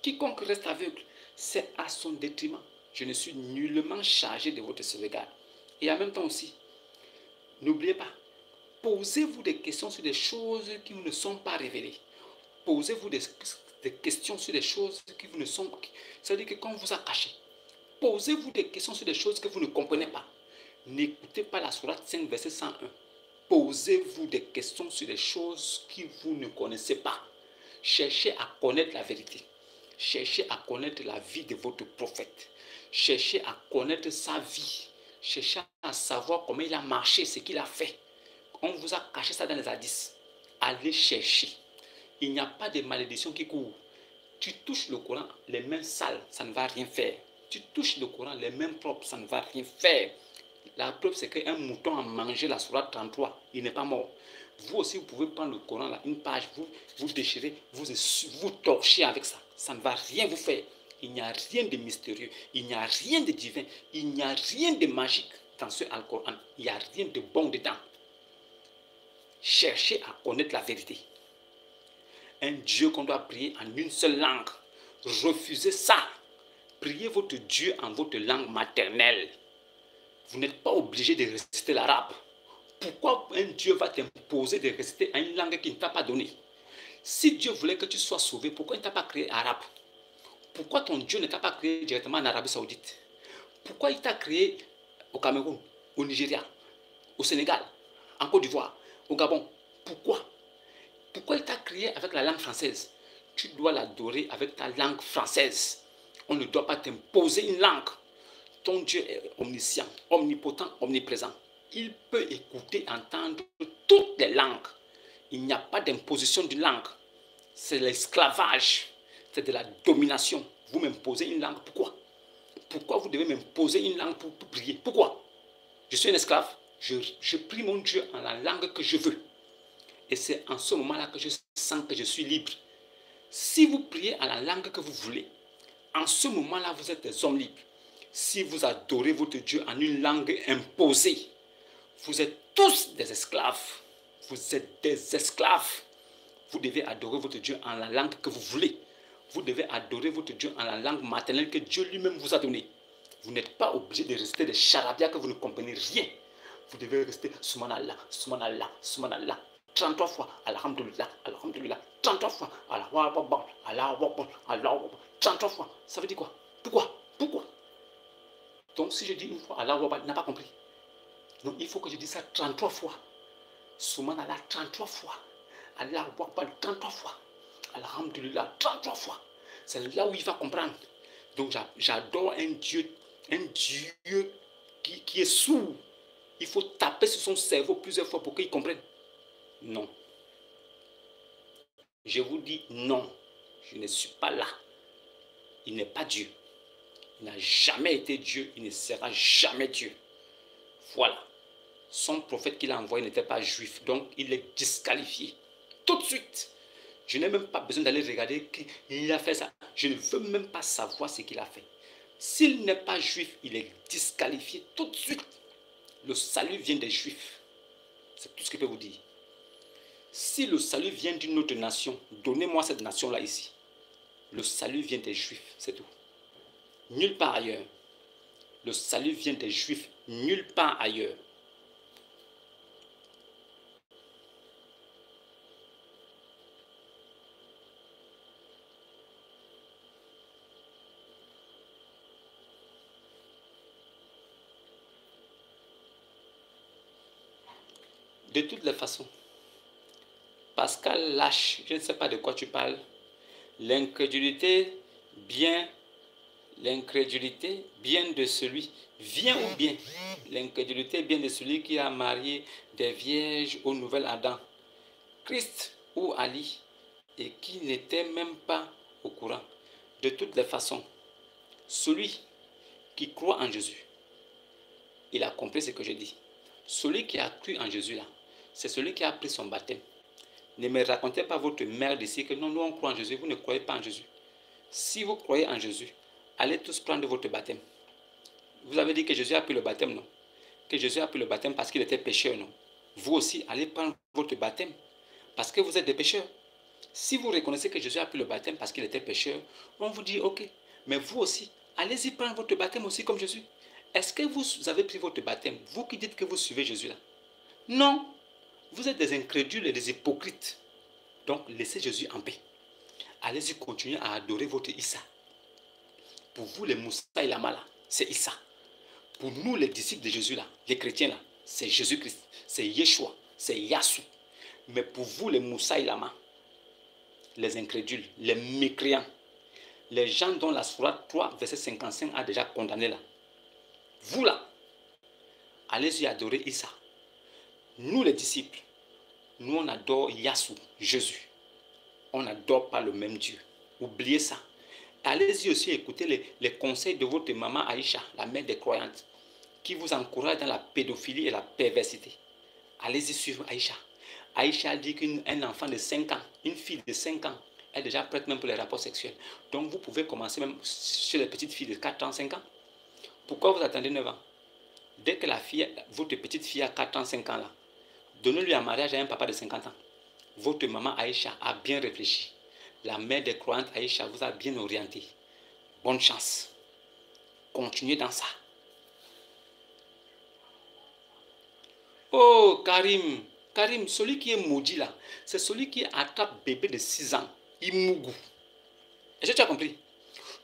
Quiconque reste aveugle, c'est à son détriment. Je ne suis nullement chargé de votre sauvegarde. Et en même temps aussi, n'oubliez pas, posez-vous des questions sur des choses qui vous ne sont pas révélées. Posez-vous des questions sur des choses qui vous ne sont pas... C'est-à-dire que quand on vous a caché, posez-vous des questions sur des choses que vous ne comprenez pas. N'écoutez pas la sourate 5, verset 101. Posez-vous des questions sur des choses que vous ne connaissez pas. Cherchez à connaître la vérité. Cherchez à connaître la vie de votre prophète. Cherchez à connaître sa vie. Cherchez à savoir comment il a marché, ce qu'il a fait. On vous a caché ça dans les hadiths. Allez chercher. Il n'y a pas de malédiction qui court. Tu touches le Coran, les mains sales, ça ne va rien faire. Tu touches le Coran, les mains propres, ça ne va rien faire. La preuve, c'est qu'un mouton a mangé la sourate 33, il n'est pas mort. Vous aussi, vous pouvez prendre le Coran, là, une page, vous déchirez, vous torchez avec ça. Ça ne va rien vous faire. Il n'y a rien de mystérieux, il n'y a rien de divin, il n'y a rien de magique dans ce Al-Coran. Il n'y a rien de bon dedans. Cherchez à connaître la vérité. Un Dieu qu'on doit prier en une seule langue. Refusez ça. Priez votre Dieu en votre langue maternelle. Vous n'êtes pas obligé de réciter l'arabe. Pourquoi un Dieu va t'imposer de réciter une langue qu'il ne t'a pas donnée? Si Dieu voulait que tu sois sauvé, pourquoi il ne t'a pas créé arabe? Pourquoi ton Dieu ne t'a pas créé directement en Arabie Saoudite? Pourquoi il t'a créé au Cameroun, au Nigeria, au Sénégal, en Côte d'Ivoire, au Gabon? Pourquoi? Pourquoi il t'a créé avec la langue française? Tu dois l'adorer avec ta langue française. On ne doit pas t'imposer une langue. Ton Dieu est omniscient, omnipotent, omniprésent. Il peut écouter, entendre toutes les langues. Il n'y a pas d'imposition d'une langue. C'est l'esclavage. C'est de la domination. Vous m'imposez une langue. Pourquoi? Pourquoi vous devez m'imposer une langue pour prier? Pourquoi? Je suis un esclave. Je prie mon Dieu en la langue que je veux. Et c'est en ce moment-là que je sens que je suis libre. Si vous priez à la langue que vous voulez, en ce moment-là, vous êtes des hommes libres. Si vous adorez votre Dieu en une langue imposée, vous êtes tous des esclaves. Vous êtes des esclaves. Vous devez adorer votre Dieu en la langue que vous voulez. Vous devez adorer votre Dieu en la langue maternelle que Dieu lui-même vous a donnée. Vous n'êtes pas obligé de rester des charabia que vous ne comprenez rien. Vous devez rester Subhanallah, Subhanallah, Subhanallah. 33 fois, Alhamdulillah, Alhamdulillah. 33 fois, Allah Akbar, Allah Akbar, Allah Akbar. 33 fois. Ça veut dire quoi? Pourquoi? Pourquoi? Donc si je dis une fois, Allah Akbar, il n'a pas compris. Donc il faut que je dise ça 33 fois. Subhanallah 33 fois. Allah Akbar 33 fois. Alhamdulillah 33 fois. C'est là où il va comprendre. Donc j'adore un Dieu qui est sourd. Il faut taper sur son cerveau plusieurs fois pour qu'il comprenne. Non. Je vous dis non. Je ne suis pas là. Il n'est pas Dieu. Il n'a jamais été Dieu. Il ne sera jamais Dieu. Voilà. Son prophète qu'il a envoyé n'était pas juif. Donc il est disqualifié. Tout de suite. Je n'ai même pas besoin d'aller regarder qu'il a fait ça. Je ne veux même pas savoir ce qu'il a fait. S'il n'est pas juif, il est disqualifié tout de suite. Le salut vient des juifs. C'est tout ce que je peux vous dire. Si le salut vient d'une autre nation, donnez-moi cette nation-là ici. Le salut vient des juifs, c'est tout. Nulle part ailleurs. Le salut vient des juifs, nulle part ailleurs. De toutes les façons, Pascal lâche, je ne sais pas de quoi tu parles. L'incrédulité bien de celui, vient ou bien? L'incrédulité bien de celui qui a marié des vierges au nouvel Adam, Christ ou Ali, et qui n'était même pas au courant. De toutes les façons, celui qui croit en Jésus, il a compris ce que je dis. Celui qui a cru en Jésus là, c'est celui qui a pris son baptême. Ne me racontez pas votre mère d'ici que non, nous on croit en Jésus, vous ne croyez pas en Jésus. Si vous croyez en Jésus, allez tous prendre votre baptême. Vous avez dit que Jésus a pris le baptême, non? Que Jésus a pris le baptême parce qu'il était pécheur, non? Vous aussi, allez prendre votre baptême parce que vous êtes des pécheurs. Si vous reconnaissez que Jésus a pris le baptême parce qu'il était pécheur, on vous dit ok. Mais vous aussi, allez-y prendre votre baptême aussi comme Jésus. Est-ce que vous avez pris votre baptême, vous qui dites que vous suivez Jésus là? Non. Vous êtes des incrédules et des hypocrites. Donc, laissez Jésus en paix. Allez-y continuer à adorer votre Issa. Pour vous, les Moussa et Lama là, c'est Issa. Pour nous, les disciples de Jésus là, les chrétiens là, c'est Jésus-Christ, c'est Yeshua, c'est Yassou. Mais pour vous, les Moussa et Lama, les incrédules, les mécréants, les gens dont la sourate 3, verset 55 a déjà condamné là, vous là, allez-y adorer Issa. Nous les disciples, nous on adore Yassou, Jésus. On n'adore pas le même Dieu. Oubliez ça. Allez-y aussi écouter les conseils de votre maman Aïcha, la mère des croyantes, qui vous encourage dans la pédophilie et la perversité. Allez-y suivre Aïcha. Aïcha dit qu'un enfant de 5 ans, une fille de 5 ans, est déjà prête même pour les rapports sexuels. Donc vous pouvez commencer même chez les petites filles de 4 ans, 5 ans. Pourquoi vous attendez 9 ans? Dès que votre petite fille a 4 ans, 5 ans là, donnez-lui un mariage à un papa de 50 ans. Votre maman Aïcha a bien réfléchi. La mère des croyantes Aïcha vous a bien orienté. Bonne chance. Continuez dans ça. Oh Karim, Karim, celui qui est maudit là, c'est celui qui attrape bébé de 6 ans. Imougou. Est-ce que tu as compris?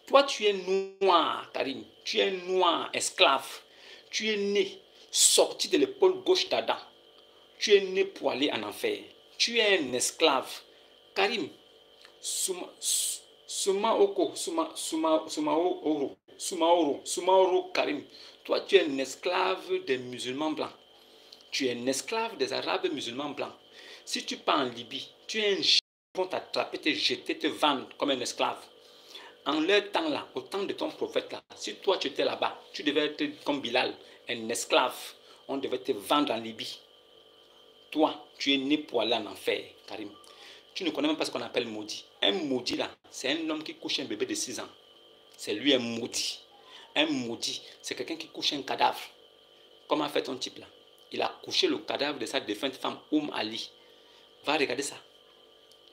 Toi tu es noir, Karim. Tu es noir, esclave. Tu es né, sorti de l'épaule gauche d'Adam. Tu es né pour aller en enfer. Tu es un esclave. Karim, Sumaoro Karim, toi tu es un esclave des musulmans blancs. Tu es un esclave des arabes musulmans blancs. Si tu pars en Libye, tu es un Ils vont t'attraper, te jeter, te vendre comme un esclave. En leur temps là, au temps de ton prophète là, si toi tu étais là-bas, tu devais être comme Bilal, un esclave. On devait te vendre en Libye. Toi, tu es né pour aller en enfer, Karim. Tu ne connais même pas ce qu'on appelle maudit. Un maudit là, c'est un homme qui couche un bébé de 6 ans. C'est lui un maudit. Un maudit, c'est quelqu'un qui couche un cadavre. Comment a fait ton type là? Il a couché le cadavre de sa défunte femme, Ali. Va regarder ça.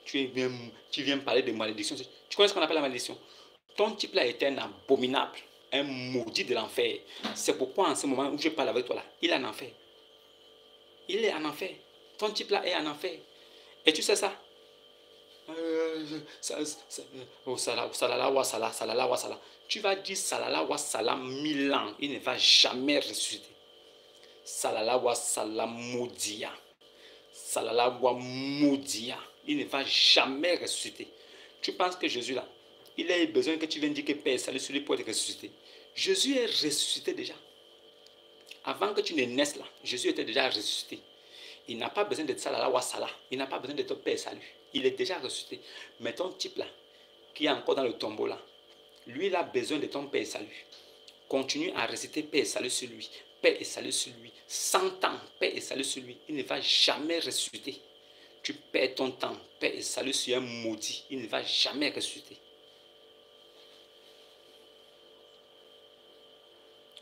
Tu viens parler de malédiction. Tu connais ce qu'on appelle la malédiction? Ton type là était un abominable, un maudit de l'enfer. C'est pourquoi en ce moment où je parle avec toi là, il est en enfer. Il est en enfer. Ton type là est en enfer. Et tu sais ça? Oh, salala wa sala, salala wa sala. Tu vas dire salala wa salam 1000 ans. Il ne va jamais ressusciter. Salala wa salam moudia. Salala wa moudia. Il ne va jamais ressusciter. Tu penses que Jésus là, il a besoin que tu viennes dire que Père, salut sur lui pour être ressuscité. Jésus est ressuscité déjà. Avant que tu ne naisses là, Jésus était déjà ressuscité. Il n'a pas besoin de salala wa salah. Il n'a pas besoin de ton Père salut. Il est déjà ressuscité. Mais ton type là, qui est encore dans le tombeau là, lui il a besoin de ton Père salut. Continue à réciter Père et salut sur lui. Paix et salut sur lui. 100 ans, paix et salut sur lui. Il ne va jamais ressusciter. Tu perds ton temps. Paix et salut sur un maudit. Il ne va jamais ressusciter.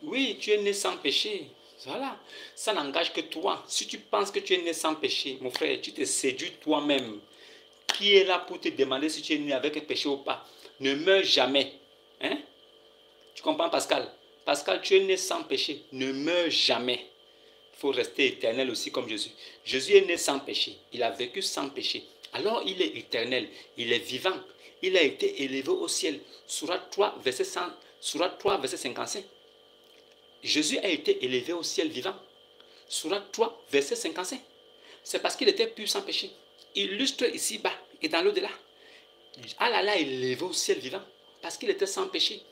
Oui, tu es né sans péché. Voilà. Ça n'engage que toi. Si tu penses que tu es né sans péché, mon frère, tu te séduis toi-même. Qui est là pour te demander si tu es né avec un péché ou pas? Ne meurs jamais. Hein? Tu comprends, Pascal? Pascal, tu es né sans péché. Ne meurs jamais. Il faut rester éternel aussi comme Jésus. Jésus est né sans péché. Il a vécu sans péché. Alors il est éternel. Il est vivant. Il a été élevé au ciel. Sourate 3, verset 55. Jésus a été élevé au ciel vivant. Sourate 3, verset 55. C'est parce qu'il était pur sans péché. Il illustre ici-bas et dans l'au-delà. Allah est élevé au ciel vivant parce qu'il était sans péché.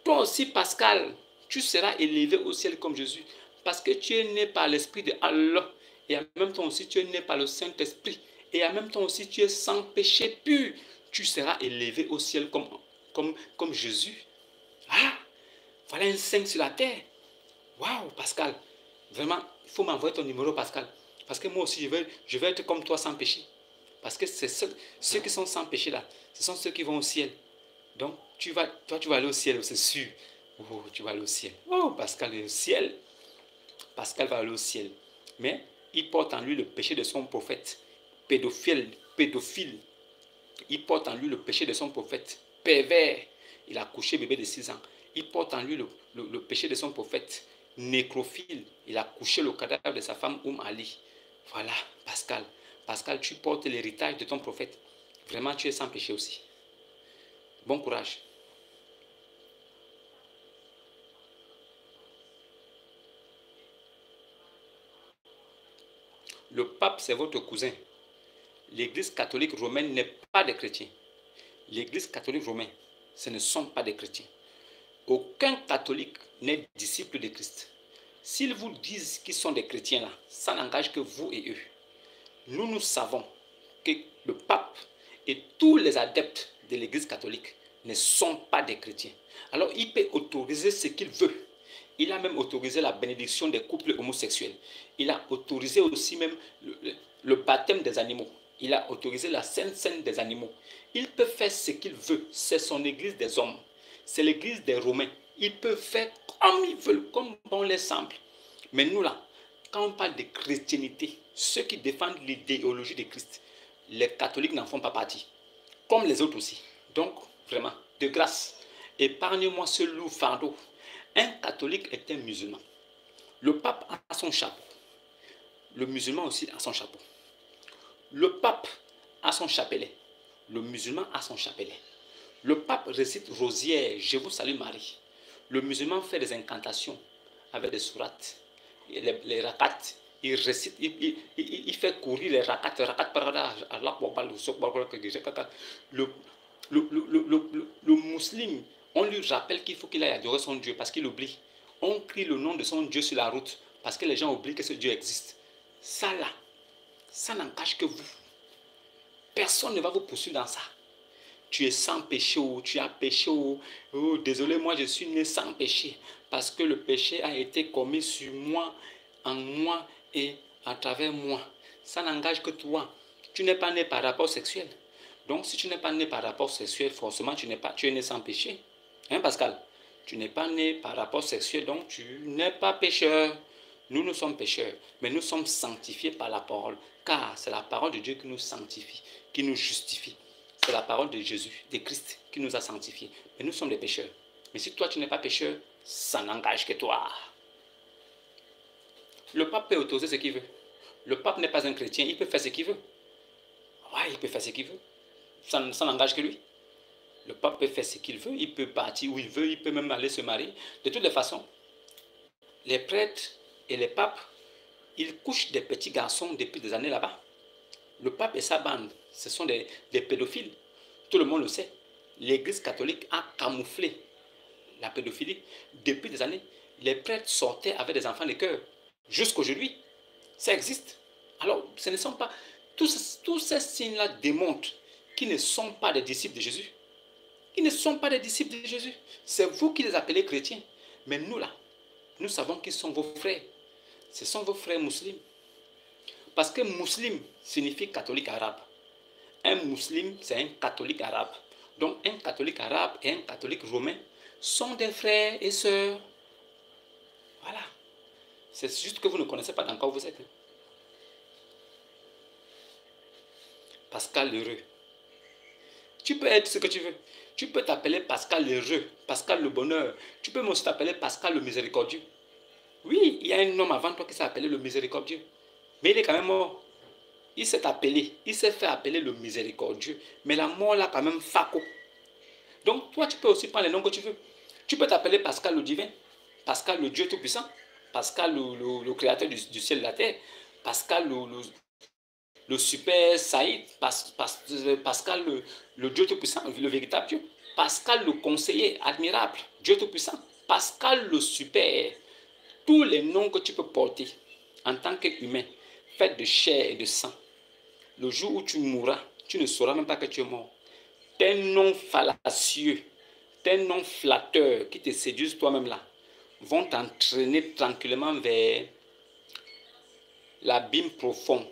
Toi aussi, Pascal, tu seras élevé au ciel comme Jésus parce que tu es né par l'Esprit de Allah et en même temps aussi tu es né par le Saint-Esprit et en même temps aussi tu es sans péché pur. Tu seras élevé au ciel comme Jésus. Ah, voilà un saint sur la terre. Waouh, Pascal, vraiment, il faut m'envoyer ton numéro, Pascal. Parce que moi aussi, je vais être comme toi sans péché. Parce que c'est ceux qui sont sans péché là, ce sont ceux qui vont au ciel. Donc, toi, tu vas aller au ciel, c'est sûr. Oh, tu vas aller au ciel. Oh, Pascal est au ciel. Pascal va aller au ciel. Mais il porte en lui le péché de son prophète. Pédophile. Il porte en lui le péché de son prophète. Pervers. Il a couché bébé de 6 ans. Il porte en lui le péché de son prophète. Nécrophile. Il a couché le cadavre de sa femme Ali. Voilà, Pascal. Pascal, tu portes l'héritage de ton prophète. Vraiment, tu es sans péché aussi. Bon courage. Le pape, c'est votre cousin. L'église catholique romaine n'est pas des chrétiens. L'église catholique romaine, ce ne sont pas des chrétiens. Aucun catholique n'est disciple de Christ. S'ils vous disent qu'ils sont des chrétiens, là, ça n'engage que vous et eux. Nous savons que le pape et tous les adeptes de l'église catholique ne sont pas des chrétiens. Alors, il peut autoriser ce qu'il veut. Il a même autorisé la bénédiction des couples homosexuels. Il a autorisé aussi même le baptême des animaux. Il a autorisé la sainte scène des animaux. Il peut faire ce qu'il veut. C'est son église des hommes. C'est l'église des Romains. Il peut faire comme il veut, comme bon les semble. Mais nous là, quand on parle de chrétienté, ceux qui défendent l'idéologie de Christ, les catholiques n'en font pas partie. Comme les autres aussi. Donc, vraiment, de grâce, épargne-moi ce lourd fardeau. Un catholique est un musulman. Le pape a son chapeau. Le musulman aussi a son chapeau. Le pape a son chapelet. Le musulman a son chapelet. Le pape récite Rosière, je vous salue Marie. Le musulman fait des incantations avec des sourates, les rakats. il récite, il fait courir les rakat, le, le musulman, on lui rappelle qu'il faut qu'il aille adorer son Dieu parce qu'il oublie. On crie le nom de son Dieu sur la route parce que les gens oublient que ce Dieu existe. Ça là, ça n'engage que vous. Personne ne va vous poursuivre dans ça. Tu es sans péché, tu as péché, désolé, moi je suis né sans péché parce que le péché a été commis sur moi, en moi et à travers moi. Ça n'engage que toi. Tu n'es pas né par rapport sexuel. Donc si tu n'es pas né par rapport sexuel, forcément tu es né sans péché. Hein Pascal? Tu n'es pas né par rapport sexuel, donc tu n'es pas pécheur. Nous sommes pécheurs, mais nous sommes sanctifiés par la parole, car c'est la parole de Dieu qui nous sanctifie, qui nous justifie. C'est la parole de Jésus, de Christ, qui nous a sanctifiés. Mais nous sommes des pécheurs. Mais si toi, tu n'es pas pécheur, ça n'engage que toi. Le pape peut autoriser ce qu'il veut. Le pape n'est pas un chrétien, il peut faire ce qu'il veut. Ouais, il peut faire ce qu'il veut. Ça n'engage que lui. Le pape peut faire ce qu'il veut, il peut partir où il veut, il peut même aller se marier. De toutes les façons, les prêtres et les papes, ils couchent des petits garçons depuis des années là-bas. Le pape et sa bande, ce sont des pédophiles. Tout le monde le sait. L'Église catholique a camouflé la pédophilie depuis des années. Les prêtres sortaient avec des enfants de cœur. Jusqu'aujourd'hui, ça existe. Alors, ce ne sont pas... Tous ces signes-là démontrent qu'ils ne sont pas des disciples de Jésus. Ils ne sont pas des disciples de Jésus. C'est vous qui les appelez chrétiens. Mais nous, là, nous savons qu'ils sont vos frères. Ce sont vos frères musulmans. Parce que musulman signifie catholique arabe. Un musulman, c'est un catholique arabe. Donc, un catholique arabe et un catholique romain sont des frères et sœurs. Voilà. C'est juste que vous ne connaissez pas dans quoi vous êtes. Pascal l'heureux. Tu peux être ce que tu veux. Tu peux t'appeler Pascal l'heureux, Pascal le bonheur. Tu peux aussi t'appeler Pascal le miséricordieux. Oui, il y a un homme avant toi qui s'est appelé le miséricordieux. Mais il est quand même mort. Il s'est appelé, il s'est fait appeler le miséricordieux. Mais la mort l'a quand même faco. Donc toi, tu peux aussi prendre les noms que tu veux. Tu peux t'appeler Pascal le divin, Pascal le Dieu tout-puissant, Pascal le créateur du ciel et de la terre, Pascal le super Saïd, Pascal le Dieu tout-puissant, le véritable Dieu, Pascal le conseiller admirable, Dieu tout-puissant, Pascal le super. Tous les noms que tu peux porter en tant qu'humain, fait de chair et de sang. Le jour où tu mourras, tu ne sauras même pas que tu es mort. Tes noms fallacieux, tes noms flatteurs qui te séduisent toi-même là, vont t'entraîner tranquillement vers l'abîme profond,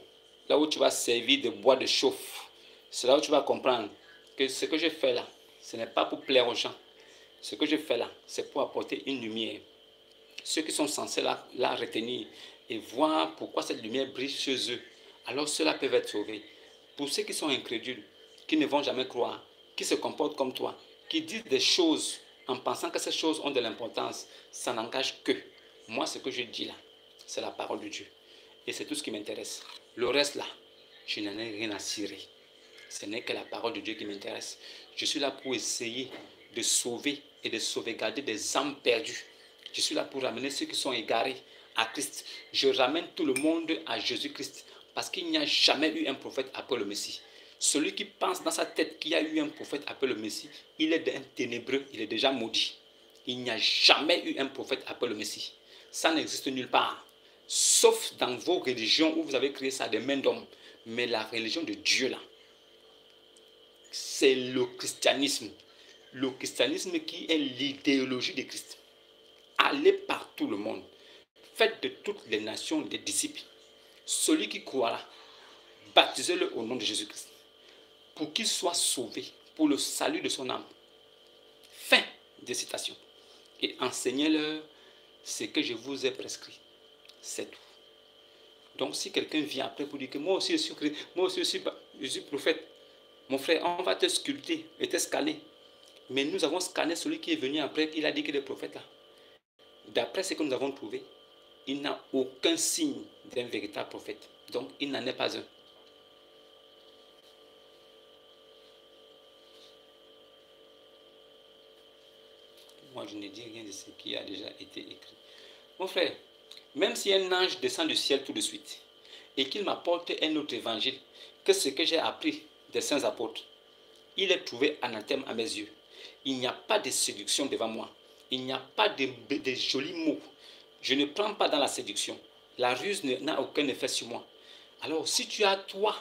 là où tu vas servir de bois de chauffe. C'est là où tu vas comprendre que ce que je fais là, ce n'est pas pour plaire aux gens. Ce que je fais là, c'est pour apporter une lumière. Ceux qui sont censés la retenir et voir pourquoi cette lumière brille chez eux, alors ceux-là peuvent être sauvés. Pour ceux qui sont incrédules, qui ne vont jamais croire, qui se comportent comme toi, qui disent des choses en pensant que ces choses ont de l'importance, ça n'engage que moi. Ce que je dis là, c'est la parole de Dieu. Et c'est tout ce qui m'intéresse. Le reste là, je n'en ai rien à cirer. Ce n'est que la parole de Dieu qui m'intéresse. Je suis là pour essayer de sauver et de sauvegarder des âmes perdues. Je suis là pour ramener ceux qui sont égarés à Christ. Je ramène tout le monde à Jésus-Christ. Parce qu'il n'y a jamais eu un prophète après le Messie. Celui qui pense dans sa tête qu'il y a eu un prophète après le Messie, il est un ténébreux, il est déjà maudit. Il n'y a jamais eu un prophète après le Messie. Ça n'existe nulle part. Sauf dans vos religions où vous avez créé ça des mains d'hommes. Mais la religion de Dieu là, c'est le christianisme. Le christianisme qui est l'idéologie de Christ. Allez par tout le monde. Faites de toutes les nations des disciples. Celui qui croira, baptisez-le au nom de Jésus-Christ. Pour qu'il soit sauvé, pour le salut de son âme. Fin de citation. Et enseignez-leur ce que je vous ai prescrit. C'est tout. Donc si quelqu'un vient après pour dire que moi aussi je suis prophète, mon frère, on va te sculpter et te scanner. Mais nous avons scanné celui qui est venu après, il a dit qu'il est prophète là. D'après ce que nous avons trouvé, il n'a aucun signe d'un véritable prophète. Donc il n'en est pas un. Moi je ne dis rien de ce qui a déjà été écrit. Mon frère, même si un ange descend du ciel tout de suite et qu'il m'apporte un autre évangile que ce que j'ai appris des saints apôtres, il est trouvé anathème à mes yeux. Il n'y a pas de séduction devant moi. Il n'y a pas de jolis mots. Je ne prends pas dans la séduction. La ruse n'a aucun effet sur moi. Alors, si tu as, toi,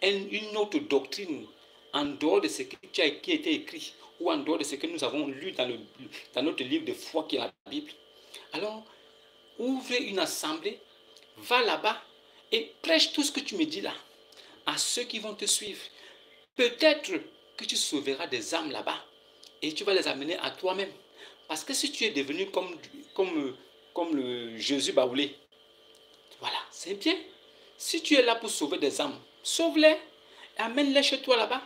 une autre doctrine en dehors de ce qui a été écrit ou en dehors de ce que nous avons lu dans notre livre de foi qui est la Bible, alors ouvre une assemblée, va là-bas et prêche tout ce que tu me dis là à ceux qui vont te suivre. Peut-être que tu sauveras des âmes là-bas et tu vas les amener à toi-même. Parce que si tu es devenu comme le Jésus baoulé, voilà, c'est bien. Si tu es là pour sauver des âmes, sauve-les et amène-les chez toi là-bas.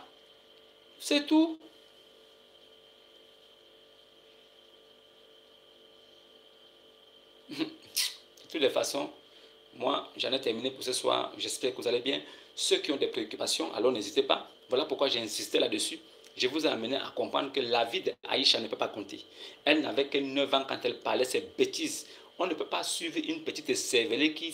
C'est tout. De toutes les façons, moi, j'en ai terminé pour ce soir. J'espère que vous allez bien. Ceux qui ont des préoccupations, alors n'hésitez pas. Voilà pourquoi j'ai insisté là-dessus. Je vous ai amené à comprendre que la vie d'Aïcha ne peut pas compter. Elle n'avait que 9 ans quand elle parlait ces bêtises. On ne peut pas suivre une petite cervelée qui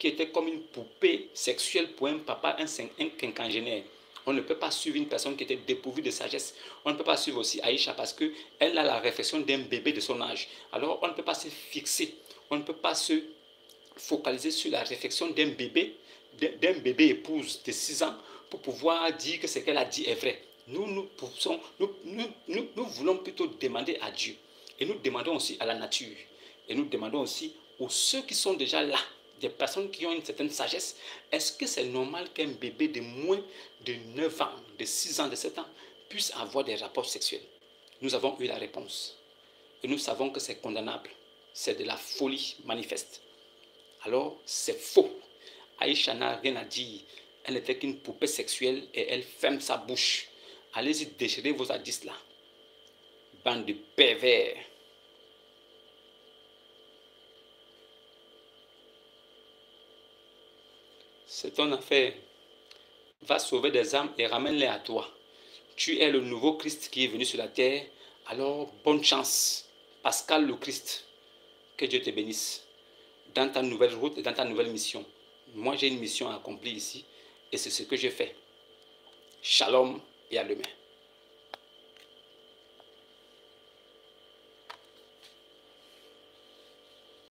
était comme une poupée sexuelle pour un papa, un quinquagénaire. On ne peut pas suivre une personne qui était dépourvue de sagesse. On ne peut pas suivre aussi Aïcha parce qu'elle a la réflexion d'un bébé de son âge. Alors on ne peut pas se fixer. On ne peut pas se focaliser sur la réflexion d'un bébé épouse de 6 ans pour pouvoir dire que ce qu'elle a dit est vrai. Nous voulons plutôt demander à Dieu. Et nous demandons aussi à la nature. Et nous demandons aussi aux ceux qui sont déjà là, des personnes qui ont une certaine sagesse, est-ce que c'est normal qu'un bébé de moins de 9 ans, de 6 ans, de 7 ans, puisse avoir des rapports sexuels? Nous avons eu la réponse. Et nous savons que c'est condamnable. C'est de la folie manifeste. Alors, c'est faux. Aïcha n'a rien à dire. Elle n'était qu'une poupée sexuelle et elle ferme sa bouche. Allez-y, déchirez vos hadiths là. Bande de pervers. C'est ton affaire. Va sauver des âmes et ramène-les à toi. Tu es le nouveau Christ qui est venu sur la terre. Alors, bonne chance. Pascal le Christ. Que Dieu te bénisse dans ta nouvelle route et dans ta nouvelle mission. Moi, j'ai une mission à accomplir ici et c'est ce que je fais. Shalom et à demain.